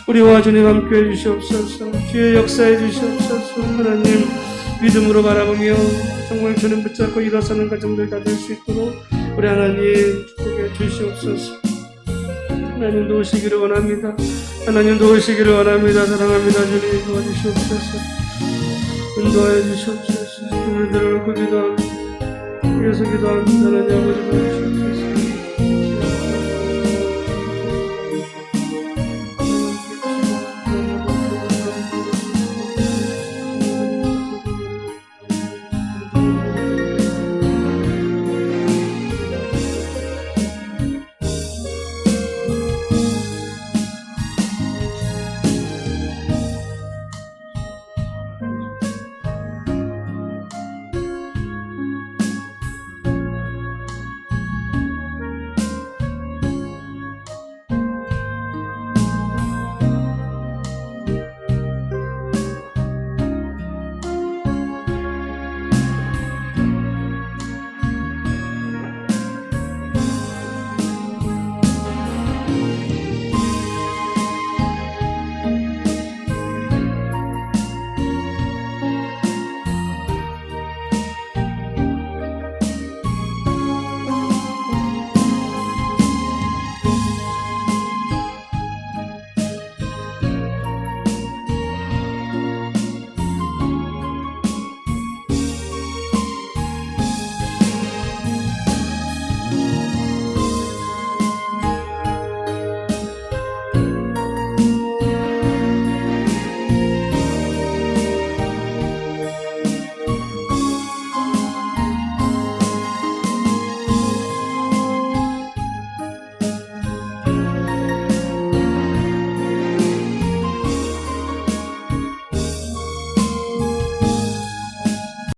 우리와 주님 함께 해주시옵소서. 주의 역사해 주시옵소서. 하나님 믿음으로 바라보며 정말 주님 붙잡고 일어서는 가정들 다 될 수 있도록 우리 하나님 축복해 주시옵소서. 하나님 도우시기를 원합니다. 하나님 도우시기를 원합니다. 사랑합니다. 주님 도와주시옵소서. 인도하여 주시옵소서. 오늘들을 놓고 기도합니다. 위해서 기도합니다. 하나님 아버지 도와주시옵소서.